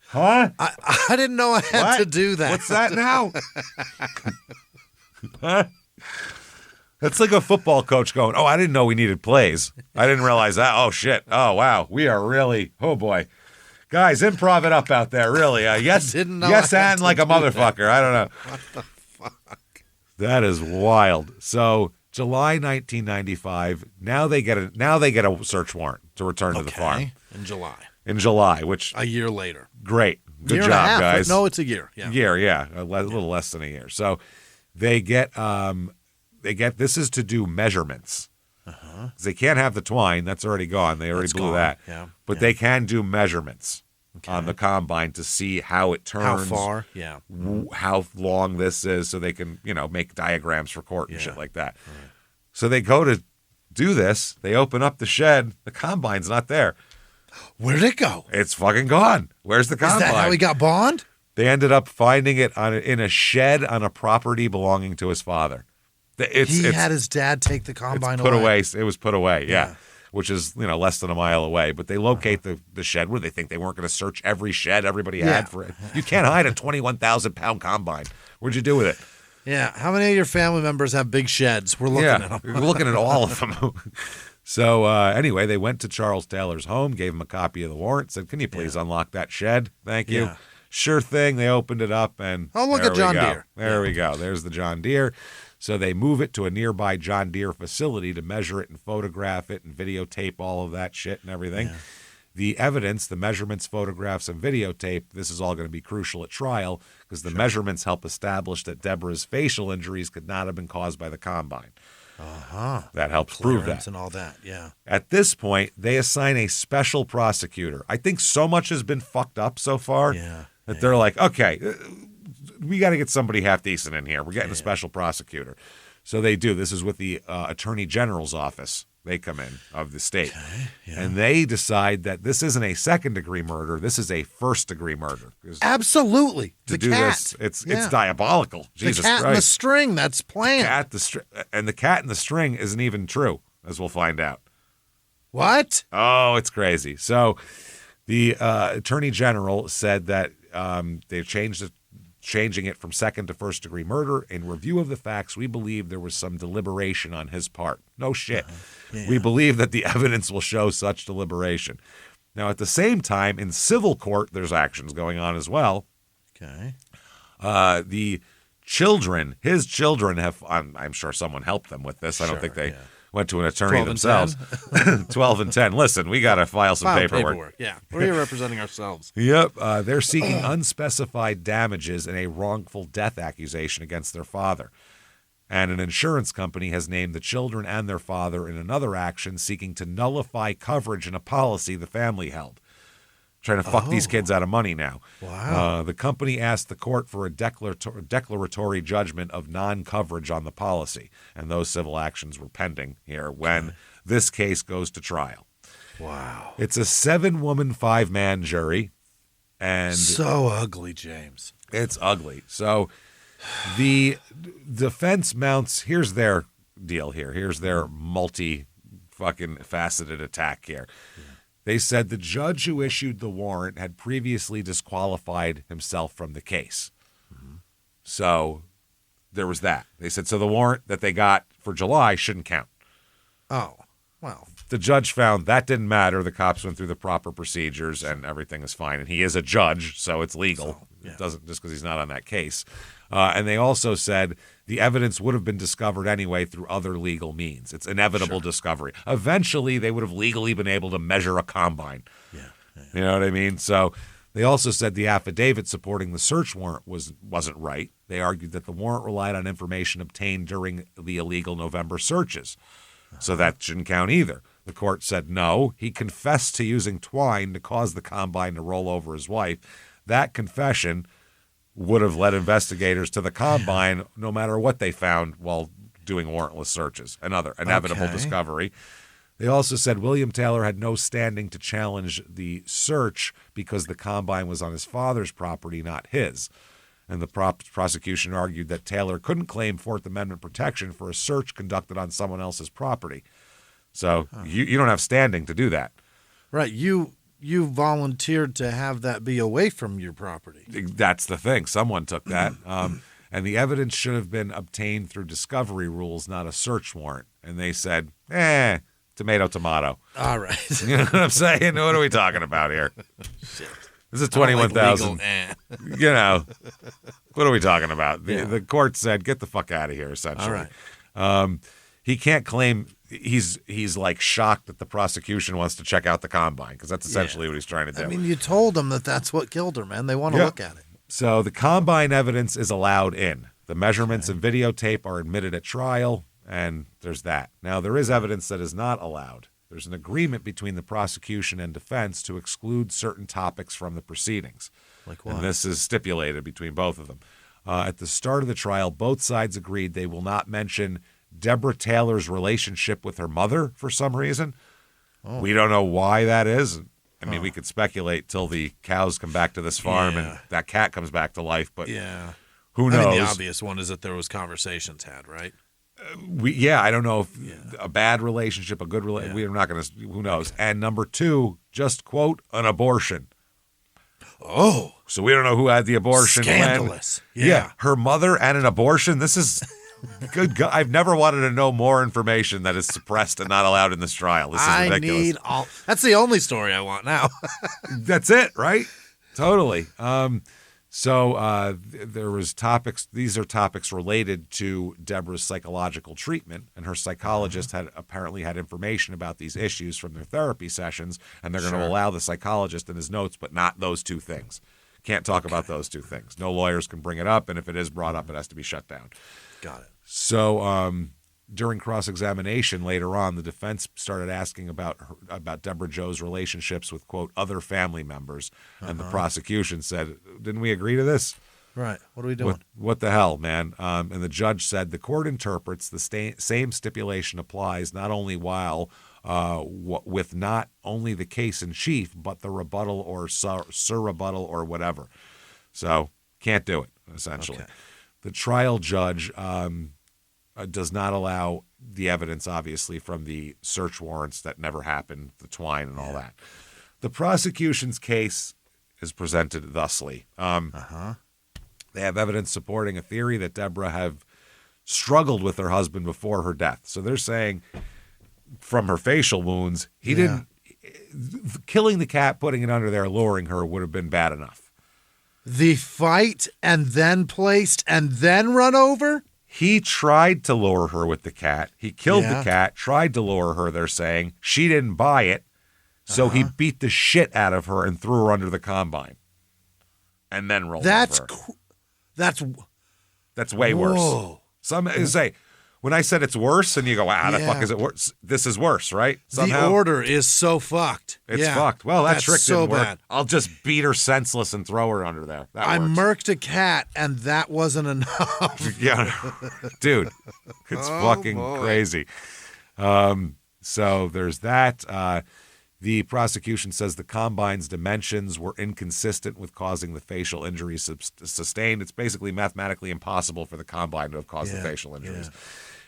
Huh? I didn't know I had to do that. What's that now? Huh? That's like a football coach going, "Oh, I didn't know we needed plays. I didn't realize that. Oh shit. Oh wow. We are really. Oh boy." Guys, improv it up out there, really. Yes, and like a motherfucker. I don't know. What the fuck? That is wild. So, July 1995. Now they get a search warrant to return to the farm in July, which a year later. Great, good year job, and a half, guys. No, it's a year. Yeah, a little less than a year. So, they get this is to do measurements. Because they can't have the twine. That's already gone. They already blew that. Yeah. But they can do measurements on the combine to see how it turns. How far? Yeah. How long this is so they can, make diagrams for court and shit like that. Right. So they go to do this. They open up the shed. The combine's not there. Where'd it go? It's fucking gone. Where's the combine? Is that how he got bond? They ended up finding it in a shed on a property belonging to his father. He had his dad take the combine away. It was put away, yeah. Which is, less than a mile away. But they locate the shed where they think they weren't going to search every shed everybody had for it. You can't hide a 21,000-pound combine. What'd you do with it? Yeah. How many of your family members have big sheds? We're looking at them. We're looking at all of them. So anyway, they went to Charles Taylor's home, gave him a copy of the warrant, said, "Can you please unlock that shed? Thank you." Yeah. Sure thing. They opened it up, and look at John Deere. There we go. There's the John Deere. So they move it to a nearby John Deere facility to measure it and photograph it and videotape all of that shit and everything. Yeah. The evidence, the measurements, photographs, and videotape, this is all going to be crucial at trial because the measurements help establish that Deborah's facial injuries could not have been caused by the combine. That helps prove that. And all that, yeah. At this point, they assign a special prosecutor. I think so much has been fucked up so far that they're like, okay, we got to get somebody half decent in here. We're getting a special prosecutor. So they do. This is with the Attorney General's office. They come in of the state. Okay, and they decide that this isn't a second-degree murder. This is a first-degree murder. Absolutely. To do this, it's diabolical. Jesus Christ. The cat and the string, that's planned. And the cat and the string isn't even true, as we'll find out. What? Oh, it's crazy. So the Attorney General said that they've changing it from second to first degree murder. In review of the facts, we believe there was some deliberation on his part. No shit. We believe that the evidence will show such deliberation. Now, at the same time, in civil court, there's actions going on as well. Okay. The children, his children have, I'm sure someone helped them with this. I don't think they went to an attorney themselves. 12 and 10. Listen, we got to file some paperwork. Yeah. We're here representing ourselves. Yep. They're seeking unspecified damages in a wrongful death accusation against their father. And an insurance company has named the children and their father in another action seeking to nullify coverage in a policy the family held. Trying to fuck these kids out of money now. Wow. The company asked the court for a declaratory judgment of non-coverage on the policy, and those civil actions were pending here when this case goes to trial. Wow. It's a 7-woman, 5-man jury. And so ugly, James. It's ugly. So the defense mounts, here's their deal here. Here's their multi-fucking faceted attack here. Yeah. They said the judge who issued the warrant had previously disqualified himself from the case. Mm-hmm. So there was that. They said, so the warrant that they got for July shouldn't count. Oh, well. The judge found that didn't matter. The cops went through the proper procedures and everything is fine. And he is a judge, so it's legal. So, It doesn't just because he's not on that case. And they also said the evidence would have been discovered anyway through other legal means. It's inevitable discovery. Eventually, they would have legally been able to measure a combine. Yeah. You know what I mean? So they also said the affidavit supporting the search warrant wasn't right. They argued that the warrant relied on information obtained during the illegal November searches. So that shouldn't count either. The court said no. He confessed to using twine to cause the combine to roll over his wife. That confession would have led investigators to the combine no matter what they found while doing warrantless searches. Another inevitable discovery. They also said William Taylor had no standing to challenge the search because the combine was on his father's property, not his. And the prosecution argued that Taylor couldn't claim Fourth Amendment protection for a search conducted on someone else's property. So you don't have standing to do that. Right. You volunteered to have that be away from your property. That's the thing. Someone took that. And the evidence should have been obtained through discovery rules, not a search warrant. And they said, tomato, tomato. All right. You know what I'm saying? What are we talking about here? Shit. This is 21,000. You know, what are we talking about? The court said, get the fuck out of here, essentially. All right. He can't claim he's like shocked that the prosecution wants to check out the combine because that's essentially what he's trying to do. I mean, you told them that's what killed her, man. They want to look at it. So the combine evidence is allowed in. The measurements and videotape are admitted at trial, and there's that. Now, there is evidence that is not allowed. There's an agreement between the prosecution and defense to exclude certain topics from the proceedings. Like what? And this is stipulated between both of them. At the start of the trial, both sides agreed they will not mention Deborah Taylor's relationship with her mother for some reason. We don't know why that is. I mean, we could speculate till the cows come back to this farm and that cat comes back to life, but who knows? I mean, the obvious one is that there was conversations had, right? I don't know if a bad relationship, a good relationship. We're not going to. Who knows? Okay. And number 2, just quote, an abortion. Oh, so we don't know who had the abortion. Scandalous. When, her mother and an abortion. This is good. God, I've never wanted to know more information that is suppressed and not allowed in this trial. This is ridiculous. That's the only story I want now. That's it, right? Totally. So there was topics. These are topics related to Deborah's psychological treatment, and her psychologist had apparently had information about these issues from their therapy sessions, and they're going to allow the psychologist in his notes, but not those 2 things. Can't talk about those 2 things. No lawyers can bring it up, and if it is brought up, it has to be shut down. Got it. So during cross-examination later on, the defense started asking about Deborah Joe's relationships with, quote, other family members. And the prosecution said, didn't we agree to this? Right. What are we doing? What the hell, man? And the judge said the court interprets the same stipulation applies not only with not only the case in chief, but the rebuttal or surrebuttal or whatever. So can't do it, essentially. Okay. The trial judge does not allow the evidence, obviously, from the search warrants that never happened, the twine and all that. The prosecution's case is presented thusly. They have evidence supporting a theory that Deborah had struggled with her husband before her death. So they're saying from her facial wounds, he didn't. Killing the cat, putting it under there, luring her would have been bad enough. The fight and then placed and then run over? He tried to lure her with the cat. He killed the cat, tried to lure her, they're saying. She didn't buy it. So he beat the shit out of her and threw her under the combine. And then rolled over her. That's way worse. Some say, when I said it's worse, and you go, wow, the fuck is it worse? This is worse, right? Somehow. The order is so fucked. It's fucked. Well, that trick didn't work. I'll just beat her senseless and throw her under there. I murked a cat, and that wasn't enough. Dude, it's fucking crazy. So there's that. The prosecution says the combine's dimensions were inconsistent with causing the facial injuries sustained. It's basically mathematically impossible for the combine to have caused the facial injuries.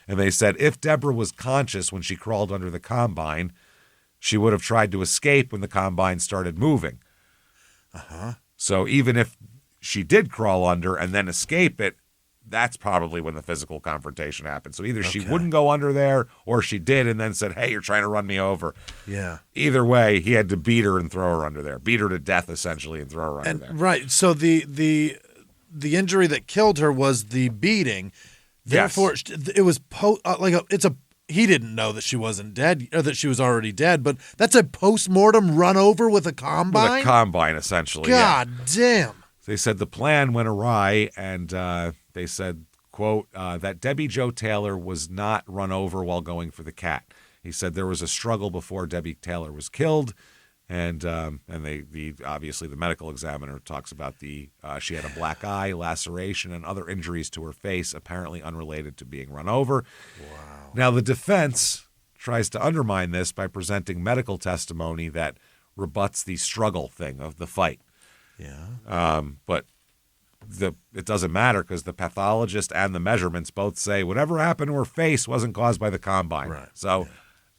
And they said if Deborah was conscious when she crawled under the combine, she would have tried to escape when the combine started moving. So even if she did crawl under and then escape it, that's probably when the physical confrontation happened. So either she wouldn't go under there or she did and then said, hey, you're trying to run me over. Either way, he had to beat her and throw her under there. Beat her to death, essentially, and throw her under there. Right. So the injury that killed her was the beating. Therefore, it was he didn't know that she wasn't dead or that she was already dead, but that's a post-mortem run over with a combine? With a combine, essentially. God damn. They said the plan went awry, and they said, quote, that Debbie Jo Taylor was not run over while going for the cat. He said there was a struggle before Debbie Taylor was killed, and obviously the medical examiner talks about she had a black eye, laceration, and other injuries to her face, apparently unrelated to being run over. Wow. Now the defense tries to undermine this by presenting medical testimony that rebuts the struggle thing of the fight. But it doesn't matter because the pathologist and the measurements both say whatever happened to her face wasn't caused by the combine. Right. So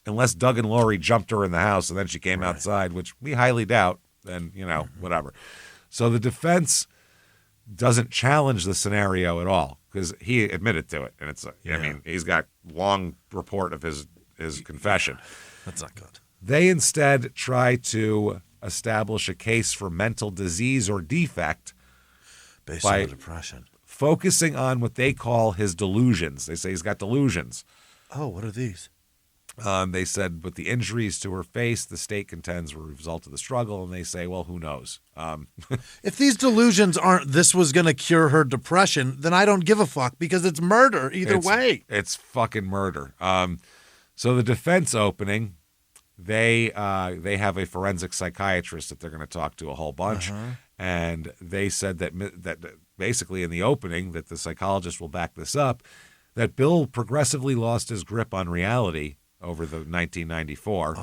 unless Doug and Lori jumped her in the house and then she came outside, which we highly doubt, then, whatever. So the defense doesn't challenge the scenario at all because he admitted to it. And it's, I mean, he's got long report of his confession. That's not good. They instead try to establish a case for mental disease or defect based on depression, focusing on what they call his delusions. They say he's got delusions. Oh, what are these? They said, but the injuries to her face, the state contends were a result of the struggle, and they say, well, who knows? If these delusions aren't this was going to cure her depression, then I don't give a fuck because it's murder either way. It's fucking murder. So the defense opening, they have a forensic psychiatrist that they're going to talk to a whole bunch, and they said that basically in the opening that the psychologist will back this up, that Bill progressively lost his grip on reality over the 1994.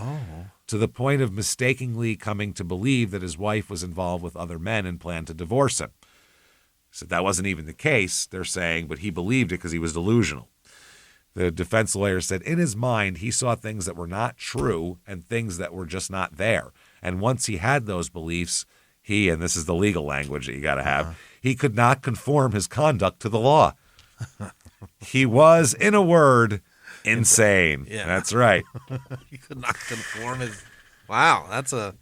to the point of mistakenly coming to believe that his wife was involved with other men and planned to divorce him. He said that wasn't even the case, they're saying, but he believed it because he was delusional. The defense lawyer said in his mind, he saw things that were not true and things that were just not there. And once he had those beliefs, he, and this is the legal language that you got to have, he could not conform his conduct to the law. He was, in a word, insane. Yeah. That's right. He could not conform his... Wow, that's a...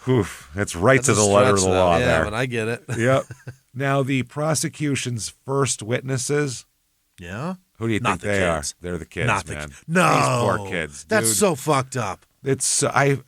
Oof, that's right to the letter of the law there. Yeah, but I get it. Yep. Now, the prosecution's first witnesses... Yeah? Who do you think they are? They're the kids, Not man. No. These poor kids. That's dude. so fucked up. It's I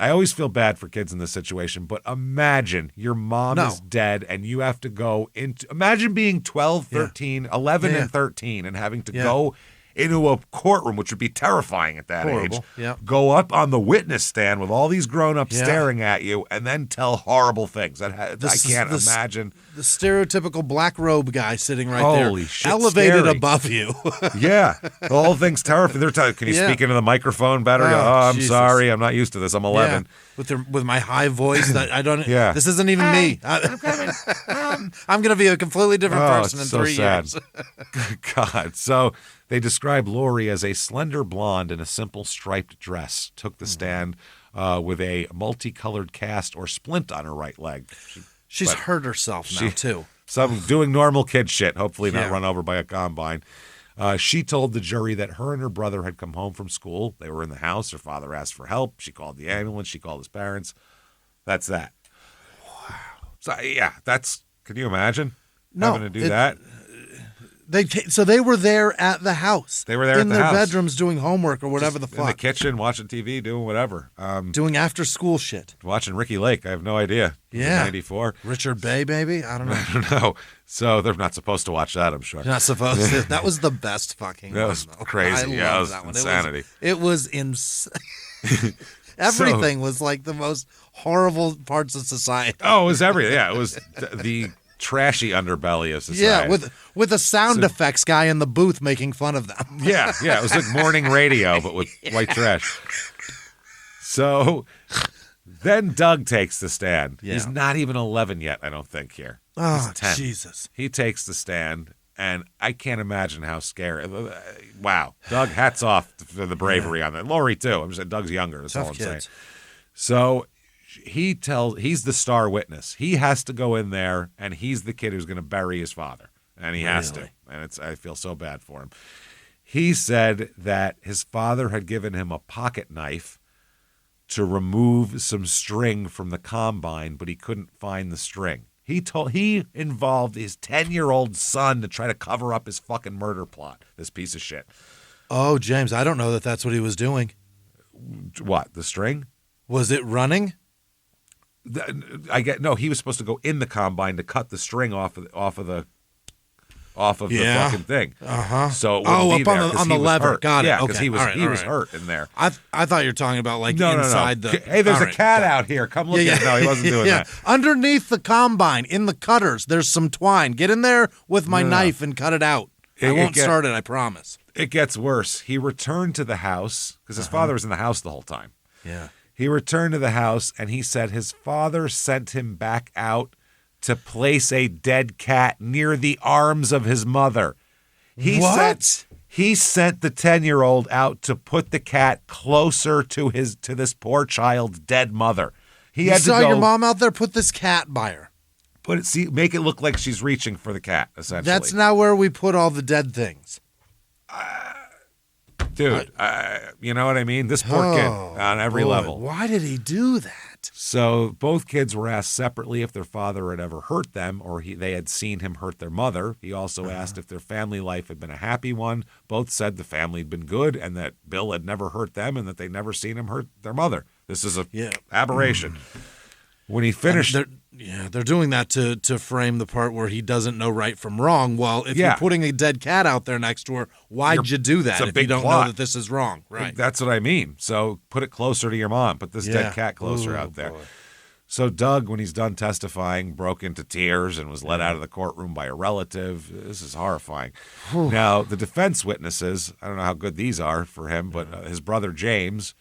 always feel bad for kids in this situation, but imagine your mom is dead and you have to go into... Imagine being 12, 13, 11, and 13 and having to go into a courtroom, which would be terrifying at that age. Yeah. Go up on the witness stand with all these grown-ups staring at you and then tell horrible things. I can't imagine. The stereotypical black robe guy sitting right Holy there, shit, elevated scary. above you. Yeah, the whole thing's terrifying. They're telling, can you speak into the microphone better? I'm Jesus. sorry, I'm not used to this. I'm 11. With my high voice, that I don't. Yeah. This isn't even me. I'm going to be a completely different person in so 3 sad. years. God. So they describe Lori as a slender blonde in a simple striped dress. Took the stand with a multicolored cast or splint on her right leg. She's hurt herself now, too. Some doing normal kid shit, hopefully not run over by a combine. She told the jury that her and her brother had come home from school. They were in the house. Her father asked for help. She called the ambulance. She called his parents. That's that. Wow. So, can you imagine having to do that? So they were there at the house. They were there in at the their house. bedrooms doing homework or whatever the fuck. In the kitchen, watching TV, doing whatever. Doing after school shit. Watching Ricky Lake. I have no idea. Yeah. 94. Richard Bay, maybe? I don't know. I don't know. So they're not supposed to watch that, I'm sure. You're not supposed to. That was the best fucking That was one, though. crazy. I loved that that was one. insanity. It was insane. Everything was like the most horrible parts of society. Oh, it was everything. Yeah, it was the trashy underbelly of society. Yeah, with a sound effects guy in the booth making fun of them. Yeah. It was like morning radio, but with white trash. So then Doug takes the stand. Yeah. He's not even 11 yet, I don't think, here. Oh, He's 10. Jesus. He takes the stand, and I can't imagine how scary. Wow. Doug, hats off for the bravery on that. Lori, too. I'm just saying Doug's younger. That's all I'm saying. So he's the star witness. He has to go in there, and he's the kid who's going to bury his father. And he has to. And I feel so bad for him. He said that his father had given him a pocket knife to remove some string from the combine, but he couldn't find the string. He involved his 10-year-old son to try to cover up his fucking murder plot, this piece of shit. Oh, James, I don't know that that's what he was doing. What, the string? Was it running? He was supposed to go in the combine to cut the string off of the fucking thing. So it wouldn't be up there on the lever. Hurt. Got it. Yeah, because okay. he was hurt in there. I thought you were talking about inside the. Hey, there's a cat out here. Come look at it. No, he wasn't doing that. Underneath the combine, in the cutters, there's some twine. Get in there with my knife and cut it out. I won't start it, I promise. It gets worse. He returned to the house because his father was in the house the whole time. Yeah. He returned to the house, and he said his father sent him back out to place a dead cat near the arms of his mother. He sent the 10-year-old out to put the cat closer to this poor child's dead mother. He had to go, your mom out there, put this cat by her. Make it look like she's reaching for the cat, essentially. That's not where we put all the dead things. Dude, you know what I mean? This poor kid on every level. Why did he do that? So both kids were asked separately if their father had ever hurt them or they had seen him hurt their mother. He also asked if their family life had been a happy one. Both said the family had been good and that Bill had never hurt them and that they'd never seen him hurt their mother. This is a aberration. When he finished... They're doing that to frame the part where he doesn't know right from wrong. Well, if you're putting a dead cat out there next to her, why'd you do that if you don't know that this is wrong? Right. That's what I mean. So put it closer to your mom. Put this dead cat closer out there. Boy. So Doug, when he's done testifying, broke into tears and was let out of the courtroom by a relative. This is horrifying. Now, the defense witnesses, I don't know how good these are for him, but his brother James,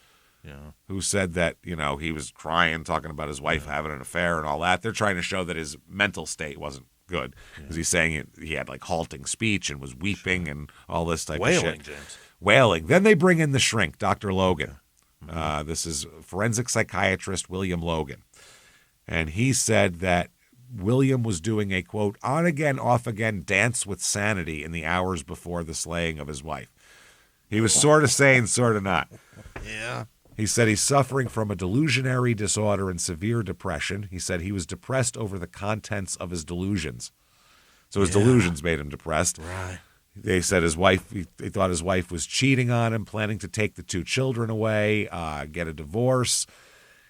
who said that, he was crying, talking about his wife having an affair and all that. They're trying to show that his mental state wasn't good because he's saying he had like halting speech and was weeping and all this type of shit. James. Wailing. Then they bring in the shrink, Dr. Logan. This is forensic psychiatrist William Logan. And he said that William was doing a, quote, on-again, off-again dance with sanity in the hours before the slaying of his wife. He was sort of saying, sort of not. Yeah. He said he's suffering from a delusionary disorder and severe depression. He said he was depressed over the contents of his delusions. So his delusions made him depressed. Right. They said he thought his wife was cheating on him, planning to take the 2 children away, get a divorce.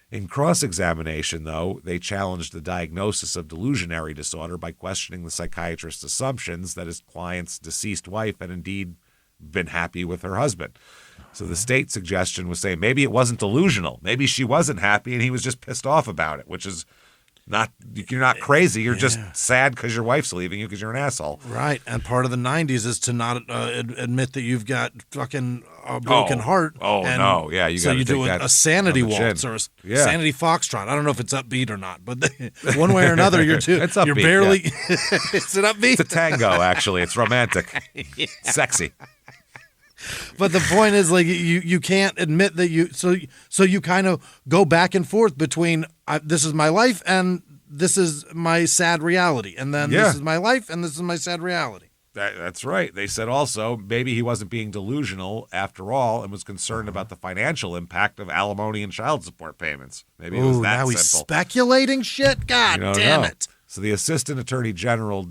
In cross-examination, though, they challenged the diagnosis of delusionary disorder by questioning the psychiatrist's assumptions that his client's deceased wife had indeed been happy with her husband. So the state suggestion was saying maybe it wasn't delusional. Maybe she wasn't happy and he was just pissed off about it, which is you're not crazy. You're just sad because your wife's leaving you because you're an asshole. Right. And part of the 90s is to not admit that you've got fucking a broken heart. Oh, and no. Yeah, you got to do a sanity waltz or a sanity foxtrot. I don't know if it's upbeat or not, but one way or another, It's upbeat, you're barely. Is it upbeat? It's a tango, actually. It's romantic. Sexy. But the point is, like, you can't admit that so you kind of go back and forth between this is my life and this is my sad reality, and then this is my life and this is my sad reality. That's right. They said also maybe he wasn't being delusional after all and was concerned about the financial impact of alimony and child support payments. Maybe it was that now simple. He's speculating shit? God damn it. So the Assistant Attorney General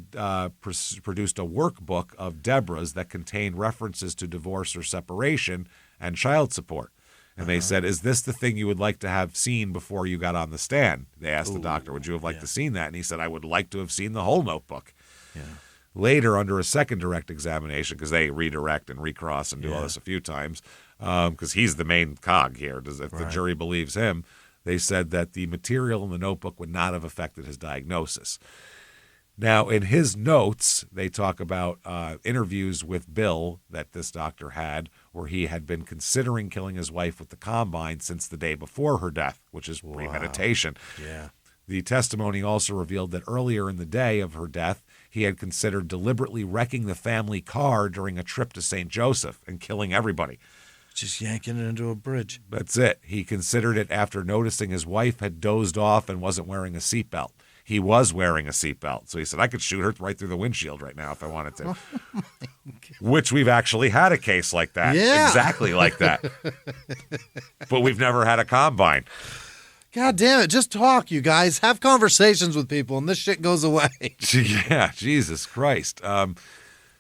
produced a workbook of Deborah's that contained references to divorce or separation and child support. And they said, is this the thing you would like to have seen before you got on the stand? They asked the doctor, would you have liked to seen that? And he said, I would like to have seen the whole notebook. Yeah. Later, under a second direct examination, because they redirect and recross and do all this a few times, because he's the main cog here, if the jury believes him, they said that the material in the notebook would not have affected his diagnosis. Now, in his notes, they talk about interviews with Bill that this doctor had where he had been considering killing his wife with the combine since the day before her death, which is premeditation. Yeah. The testimony also revealed that earlier in the day of her death, he had considered deliberately wrecking the family car during a trip to St. Joseph and killing everybody. Just yanking it into a bridge. That's it. He considered it after noticing his wife had dozed off and wasn't wearing a seatbelt. He was wearing a seatbelt. So he said, I could shoot her right through the windshield right now if I wanted to. Which we've actually had a case like that. Yeah. Exactly like that. But we've never had a combine. God damn it. Just talk, you guys. Have conversations with people and this shit goes away. Yeah, Jesus Christ.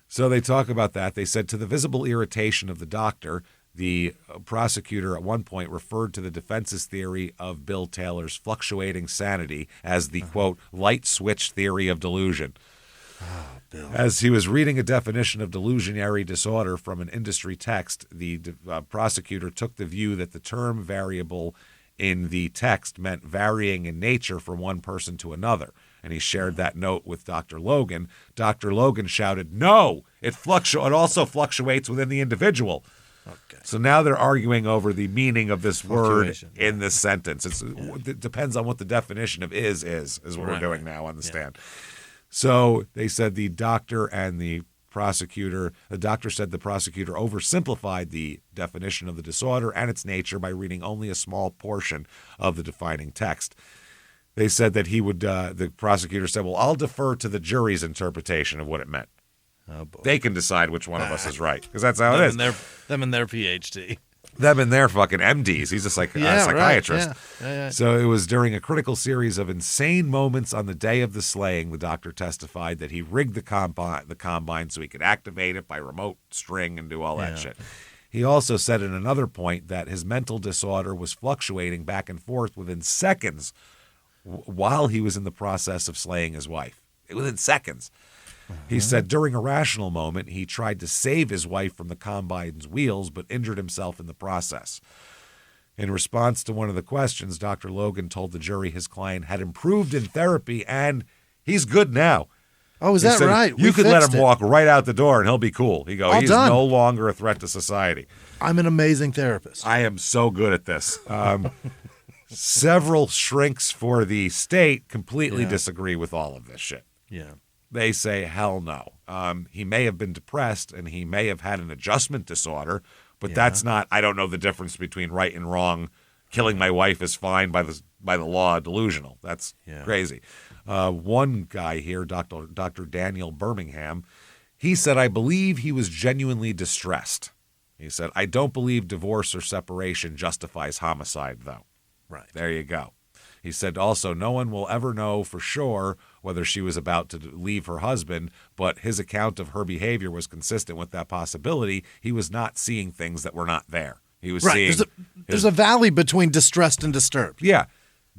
So they talk about that. They said, to the visible irritation of the doctor, the prosecutor at one point referred to the defense's theory of Bill Taylor's fluctuating sanity as the, quote, light switch theory of delusion. Oh, Bill. As he was reading a definition of delusionary disorder from an industry text, the prosecutor took the view that the term variable in the text meant varying in nature from one person to another. And he shared that note with Dr. Logan. Dr. Logan shouted, no, it also fluctuates within the individual. Okay. So now they're arguing over the meaning of this word in this sentence. It depends on what the definition of is what we're doing now on the stand. So they said the doctor and the prosecutor said the prosecutor oversimplified the definition of the disorder and its nature by reading only a small portion of the defining text. They said that the prosecutor said, well, I'll defer to the jury's interpretation of what it meant. Oh, boy. They can decide which one of us is right, because that's how it is. Them and their PhD. Them and their fucking MDs. He's a psychiatrist. Right. Yeah. So it was during a critical series of insane moments on the day of the slaying, the doctor testified that he rigged the combine so he could activate it by remote string and do all that shit. He also said at another point that his mental disorder was fluctuating back and forth within seconds while he was in the process of slaying his wife. Within seconds. He said during a rational moment, he tried to save his wife from the combine's wheels, but injured himself in the process. In response to one of the questions, Dr. Logan told the jury his client had improved in therapy and he's good now. Oh, is that right? You could let him walk right out the door and he'll be cool. He's done. no longer a threat to society. I'm an amazing therapist. I am so good at this. Several shrinks for the state completely disagree with all of this shit. Yeah. They say, hell no. He may have been depressed and he may have had an adjustment disorder, but that's not, I don't know the difference between right and wrong. Killing my wife is fine by the law, delusional. That's crazy. One guy here, Dr. Daniel Birmingham, he said, I believe he was genuinely distressed. He said, I don't believe divorce or separation justifies homicide, though. Right. There you go. He said also, no one will ever know for sure whether she was about to leave her husband, but his account of her behavior was consistent with that possibility. He was not seeing things that were not there. He was seeing... There's a valley between distressed and disturbed. Yeah.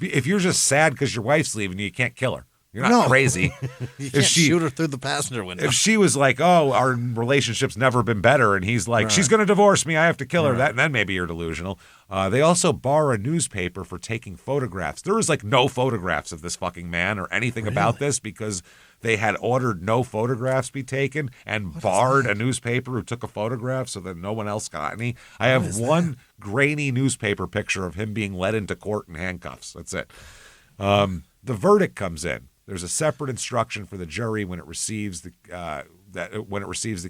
If you're just sad because your wife's leaving you can't kill her. You're not crazy. You can't shoot her through the passenger window. If she was like, oh, our relationship's never been better, and he's like, she's going to divorce me, I have to kill her, then maybe you're delusional. They also bar a newspaper for taking photographs. There was like no photographs of this fucking man or anything about this because they had ordered no photographs be taken and barred a newspaper who took a photograph so that no one else got any. I have one grainy newspaper picture of him being led into court in handcuffs. That's it. The verdict comes in. There's a separate instruction for the jury when it receives the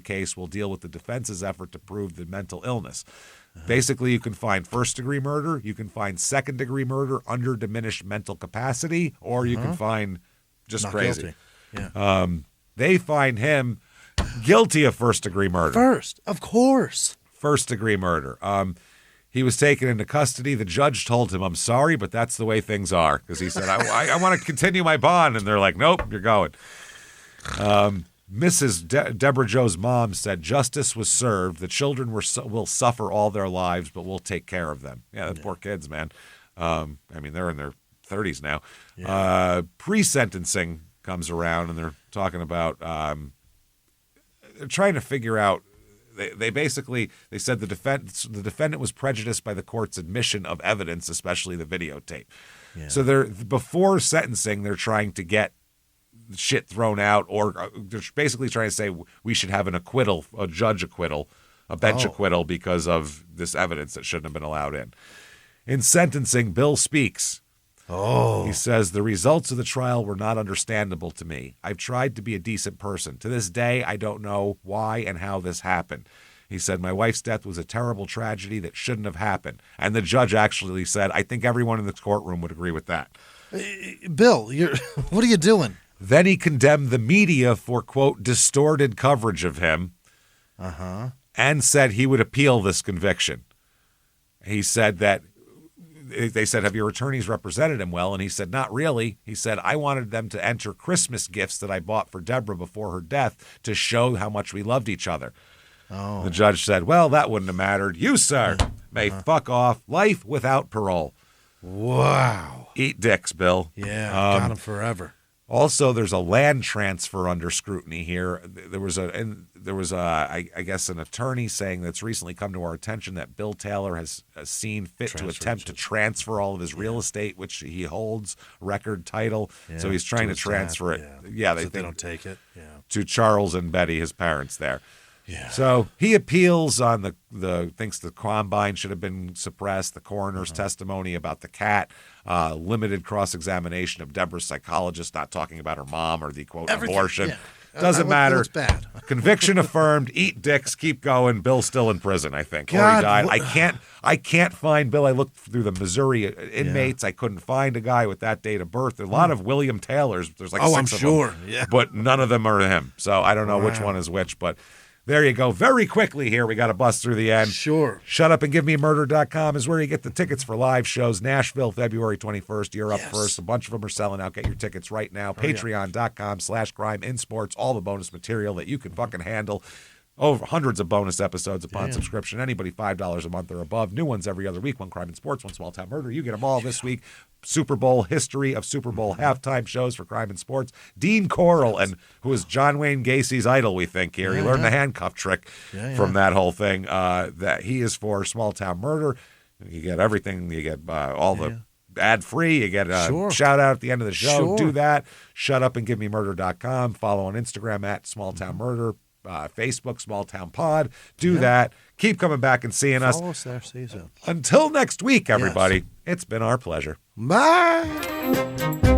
case will deal with the defense's effort to prove the mental illness. Basically, you can find first-degree murder, you can find second-degree murder under diminished mental capacity, or you can find just not crazy. Guilty. Yeah. They find him guilty of first-degree murder. First, of course. First-degree murder. He was taken into custody. The judge told him, I'm sorry, but that's the way things are. Because he said, I want to continue my bond. And they're like, nope, you're going. Mrs. Deborah Joe's mom said justice was served. The children will suffer all their lives, but we'll take care of them. Yeah, the poor kids, man. I mean, they're in their 30s now. Yeah. Pre-sentencing comes around, and they're talking about they're trying to figure out. They said the defendant was prejudiced by the court's admission of evidence, especially the videotape. Yeah. So before sentencing, they're trying to get shit thrown out, or they're basically trying to say we should have an acquittal, a judge acquittal, a bench acquittal because of this evidence that shouldn't have been allowed in. In sentencing, Bill speaks. He says, the results of the trial were not understandable to me. I've tried to be a decent person. To this day, I don't know why and how this happened. He said, my wife's death was a terrible tragedy that shouldn't have happened. And the judge actually said, I think everyone in the courtroom would agree with that. Bill, what are you doing? Then he condemned the media for, quote, distorted coverage of him, and said he would appeal this conviction. He said that they said, have your attorneys represented him well? And he said, not really. He said, I wanted them to enter Christmas gifts that I bought for Deborah before her death to show how much we loved each other. The judge said, well, that wouldn't have mattered. You, sir, may fuck off. Life without parole. Wow. Eat dicks, Bill. Yeah, got him forever. Also, there's a land transfer under scrutiny here. There was I guess an attorney saying that's recently come to our attention that Bill Taylor has seen fit to attempt to transfer all of his real estate, which he holds record title. So he's trying to transfer it. Yeah, they don't take it. Yeah, to Charles and Betty, his parents there. Yeah. So he appeals on thinks the combine should have been suppressed, the coroner's testimony about the cat, limited cross-examination of Deborah's psychologist, not talking about her mom or the, quote, abortion. Yeah. Doesn't matter. It's bad. Conviction affirmed. Eat dicks. Keep going. Bill's still in prison, I think. God, or he died. I can't find Bill. I looked through the Missouri inmates. I couldn't find a guy with that date of birth. There are a lot of William Taylors. There's like 6 of them. Yeah. But none of them are him. So I don't know which one is which, but there you go. Very quickly here, we got to bust through the end. Sure. ShutUpAndGiveMeMurder.com is where you get the tickets for live shows. Nashville, February 21st. You're up first. A bunch of them are selling out. Get your tickets right now. Patreon.com/CrimeInSports. All the bonus material that you can fucking handle. Over hundreds of bonus episodes upon subscription. Anybody $5 a month or above. New ones every other week. One Crime and Sports, one Small Town Murder. You get them all this week. Super Bowl history of Super Bowl halftime shows for Crime and Sports. Dean Coral, who is John Wayne Gacy's idol, we think here. He learned the handcuff trick from that whole thing. That he is for Small Town Murder. You get everything. You get all the ad-free. You get a shout out at the end of the show. Do that. shutupandgivememurder.com. Follow on Instagram at smalltownmurder. Facebook, Small Town Pod. Do that. Keep coming back and seeing us. Follow us there. See you soon. Until next week, everybody. It's been our pleasure. Bye.